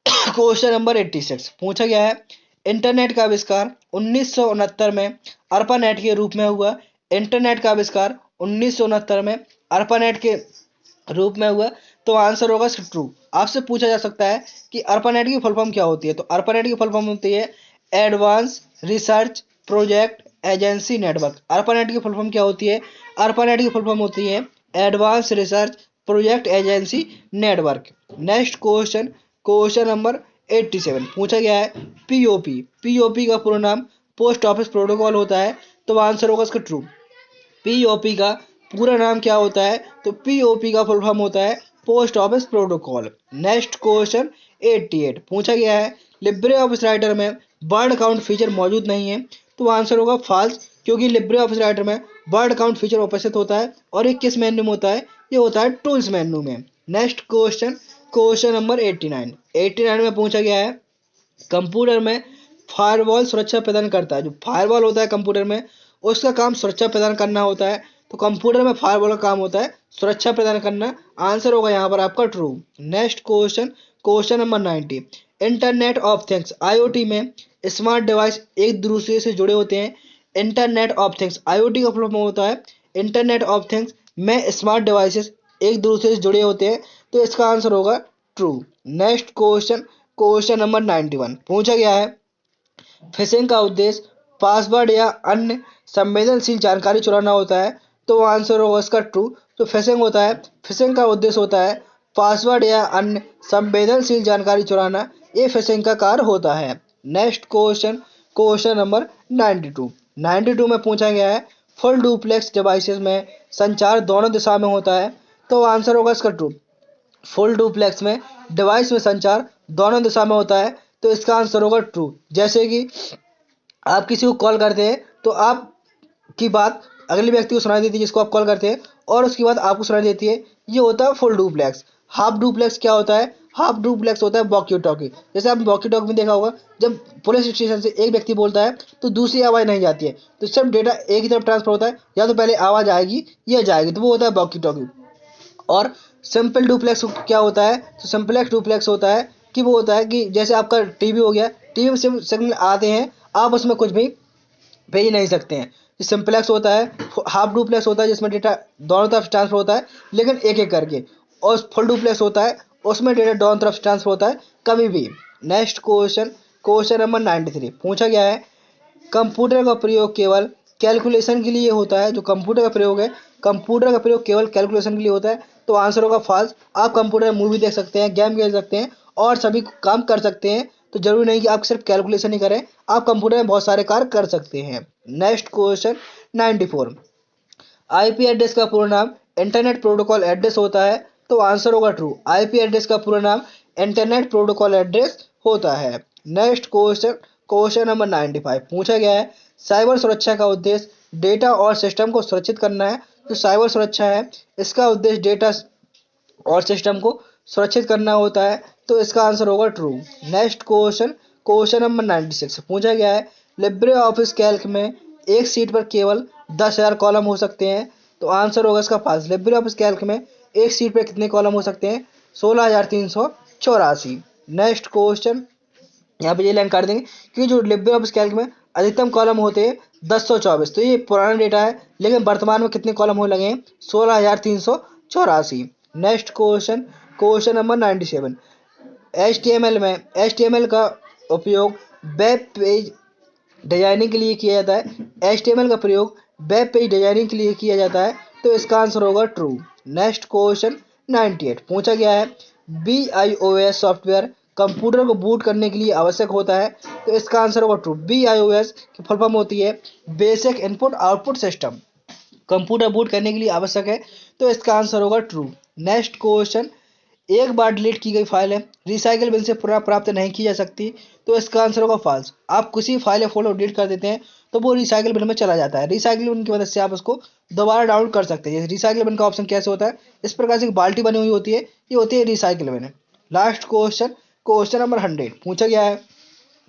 question number 86 पूछा गया है इंटरनेट का आविष्कार 1969 में अर्पानेट के रूप में हुआ। इंटरनेट का आविष्कार 1969 में अर्पानेट के रूप में हुआ। तो आंसर होगा ट्रू। आपसे पूछा जा सकता है कि अर्पानेट की फुल फॉर्म क्या होती है? तो अर्पानेट की फुल फॉर्म होती है advance research project agency network. ARPANET की फुल फॉर्म क्या होती है? अर्पानेट की फुल फॉर्म होती है advance research project agency network. Next question, question number 87 पूछा गया है पीओपी। पीओपी का पूरा नाम पोस्ट ऑफिस प्रोटोकॉल होता है। तो आंसर होगा इसका ट्रू। पीओपी का पूरा नाम क्या होता है? तो पीओपी का फुल फॉर्म होता है post office protocol. Next question 88 पूछा गया है लिब्रे ऑफिस राइटर में वर्ड काउंट फीचर मौजूद नहीं है। तो आंसर होगा फॉल्स, क्योंकि लिब्रे ऑफिस राइटर में वर्ड काउंट फीचर उपस्थित होता है। और ये किस मेन्यू में होता है? ये होता है टूल्स मेन्यू में। नेक्स्ट क्वेश्चन, क्वेश्चन नंबर 89 में पूछा गया है कंप्यूटर में फायरवॉल सुरक्षा प्रदान करता है। जो फायरवॉल होता है कंप्यूटर में, उसका काम सुरक्षा प्रदान करना होता है। तो कंप्यूटर में फायरवॉल का काम होता है सुरक्षा प्रदान करना। आंसर होगा यहाँ पर आपका true. Next question, question number 90 internet of things IoT में स्मार्ट डिवाइस एक दूसरे से जुड़े होते हैं। इंटरनेट ऑफ थिंग्स आईओटी का फुल फॉर्म होता है इंटरनेट ऑफ थिंग्स में स्मार्ट डिवाइसेस एक दूसरे से जुड़े होते हैं। तो इसका आंसर होगा true. Next question, question number 91 पूछा गया है फिशिंग का उद्देश्य पासवर्ड या अन्य संवेदनशील जानकारी चुराना होता है। तो आंसर होगा इसका ट्रू। तो फिशिंग होता है, फिशिंग का उद्देश्य होता है पासवर्ड या अन्य संवेदनशील जानकारी चुराना। ये फिशिंग का कार्य होता है। नेक्स्ट क्वेश्चन, क्वेश्चन नंबर 92 में पूछा गया है फुल डुप्लेक्स डिवाइसेस में संचार दोनों दिशा में होता है। तो आंसर होगा इसका ट्रू। फुल डुप्लेक्स में डिवाइस में संचार दोनों दिशा में होता है। तो इसका आंसर होगा ट्रू। जैसे कि आप किसी को कॉल करते हैं तो आप की बात अगले व्यक्ति को सुनाई देती है जिसको आप कॉल करते हैं, और उसकी बात आपको सुनाई देती है। ये होता है फुल डुप्लेक्स। हाफ डुप्लेक्स क्या होता है? हाफ डुप्लेक्स होता है वॉकी टॉकी। जैसे आपने वॉकी टॉकी में देखा होगा, जब पुलिस स्टेशन से एक व्यक्ति बोलता है तो दूसरी आवाज़ नहीं जाती है, तो सिर्फ डेटा एक ही तरफ ट्रांसफर होता है, या तो पहले आवाज़ आएगी या जाएगी, तो वो होता है वॉकी टॉकी। और सिंपल डुप्लेक्स क्या होता है? तो सिंपलेक्स डुप्लेक्स होता है कि वो होता है कि जैसे आपका टीवी हो गया, टीवी में सिग्नल आते हैं, आप उसमें कुछ भी भेज नहीं सकते हैं। सिंपलेक्स होता है। हाफ डुप्लेक्स होता है जिसमें डेटा दोनों तरफ ट्रांसफर होता है लेकिन एक एक करके। और फुल डुप्लेक्स होता है, उसमें डेटा दोनों तरफ ट्रांसफर होता है कभी भी। नेक्स्ट क्वेश्चन, क्वेश्चन नंबर 93 पूछा गया है कंप्यूटर का प्रयोग केवल कैलकुलेशन के लिए होता है। जो कंप्यूटर का प्रयोग है, कंप्यूटर का प्रयोग केवल कैलकुलेशन के लिए होता है। तो आंसर होगा फॉल्स। आप कंप्यूटर में मूवी देख सकते हैं, गेम खेल सकते हैं और सभी काम कर सकते हैं। तो जरूरी नहीं कि आप सिर्फ कैलकुलेशन ही करें, आप कंप्यूटर में बहुत सारे कार्य कर सकते हैं। नेक्स्ट क्वेश्चन 94 आईपी एड्रेस का पूरा नाम इंटरनेट प्रोटोकॉल एड्रेस होता है। तो आंसर होगा ट्रू। आईपी एड्रेस का पूरा नाम इंटरनेट प्रोटोकॉल एड्रेस होता है। नेक्स्ट क्वेश्चन, क्वेश्चन नंबर 95 पूछा गया है साइबर सुरक्षा का उद्देश्य डेटा और सिस्टम को सुरक्षित करना है। तो साइबर सुरक्षा है, इसका उद्देश्य डेटा और सिस्टम को सुरक्षित करना होता है। तो इसका आंसर होगा true. Next question, question number 96 पूछा गया है लिब्रे ऑफिस कैल्क में एक सीट पर केवल 10,000 कॉलम हो सकते हैं। तो आंसर होगा इसका फॉल्स। लिब्रे ऑफिस कैल्क में एक सीट पर कितने कॉलम हो सकते हैं? 16,384। नेक्स्ट क्वेश्चन, यहाँ पे ये लाइन काट देंगे क्योंकि जो लिब्रे ऑफिस कैल्क में अधिकतम कॉलम होते हैं 1024। तो ये पुराना डेटा है, लेकिन वर्तमान में कितने कॉलम होने लगे हैं? 16,384। Next question, question number 97 HTML का उपयोग वेब पेज डिजाइनिंग के लिए किया जाता है। HTML का प्रयोग वेब पेज डिजाइनिंग के लिए किया जाता है, तो इसका आंसर होगा ट्रू। नेक्स्ट क्वेश्चन 98 पूछा गया है, BIOS सॉफ्टवेयर कंप्यूटर को बूट करने के लिए आवश्यक होता है, तो इसका आंसर होगा ट्रू। BIOS की फुल फॉर्म होती है basic input output system. Computer boot करने के लिए आवश्यक है, तो इसका आंसर होगा ट्रू। नेक्स्ट क्वेश्चन, एक बार डिलीट की गई फाइल है रिसाइकल बिन से पुनः प्राप्त नहीं की जा सकती, तो इसका आंसर होगा फॉल्स। आप किसी फाइल या फोटो डिलीट कर देते हैं तो वो रिसाइकल बिन में चला जाता है। रिसाइकल बिन की मदद से आप उसको दोबारा डाउनलोड कर सकते हैं। रिसाइकल बिन का ऑप्शन कैसे होता है, इस प्रकार से एक बाल्टी बनी हुई होती है, ये होती है recycle bin. Last question, question number 100 पूछा गया है,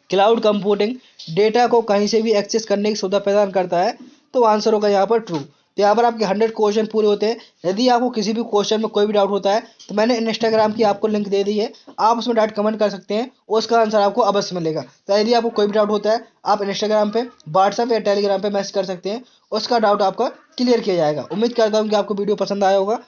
क्लाउड कंप्यूटिंग डेटा को कहीं से भी एक्सेस करने की सुविधा प्रदान करता है, तो आंसर होगा यहाँ पर ट्रू। तो यहाँ पर आपके 100 क्वेश्चन पूरे होते हैं। यदि आपको किसी भी क्वेश्चन में कोई भी डाउट होता है तो मैंने इंस्टाग्राम की आपको लिंक दे दी है, आप उसमें डायरेक्ट कमेंट कर सकते हैं, उसका आंसर आपको अवश्य मिलेगा। तो यदि आपको कोई भी डाउट होता है आप इंस्टाग्राम पे, व्हाट्सएप या टेलीग्राम पे मैसेज कर सकते हैं, उसका डाउट आपका क्लियर किया जाएगा। उम्मीद करता हूँ कि आपको वीडियो पसंद आया होगा।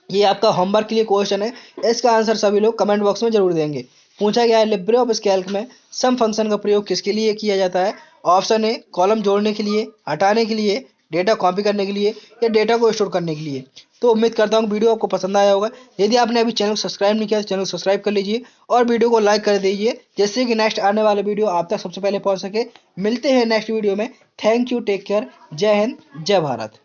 ये आपका होमवर्क के लिए क्वेश्चन है, इसका आंसर सभी लोग कमेंट बॉक्स में जरूर देंगे। पूछा गया है लिब्रे ऑफिस कैल्क में सम फंक्शन का प्रयोग किसके लिए किया जाता है। ऑप्शन ए कॉलम जोड़ने के लिए, हटाने के लिए, डेटा कॉपी करने के लिए या डेटा को स्टोर करने के लिए। तो उम्मीद करता हूँ वीडियो आपको पसंद आया होगा। यदि आपने अभी चैनल को सब्सक्राइब नहीं किया तो चैनल को सब्सक्राइब कर लीजिए और वीडियो को लाइक कर दीजिए, जिससे कि नेक्स्ट आने वाले वीडियो आप तक सबसे पहले पहुंच सके। मिलते हैं नेक्स्ट वीडियो में। थैंक यू, टेक केयर, जय हिंद, जय भारत।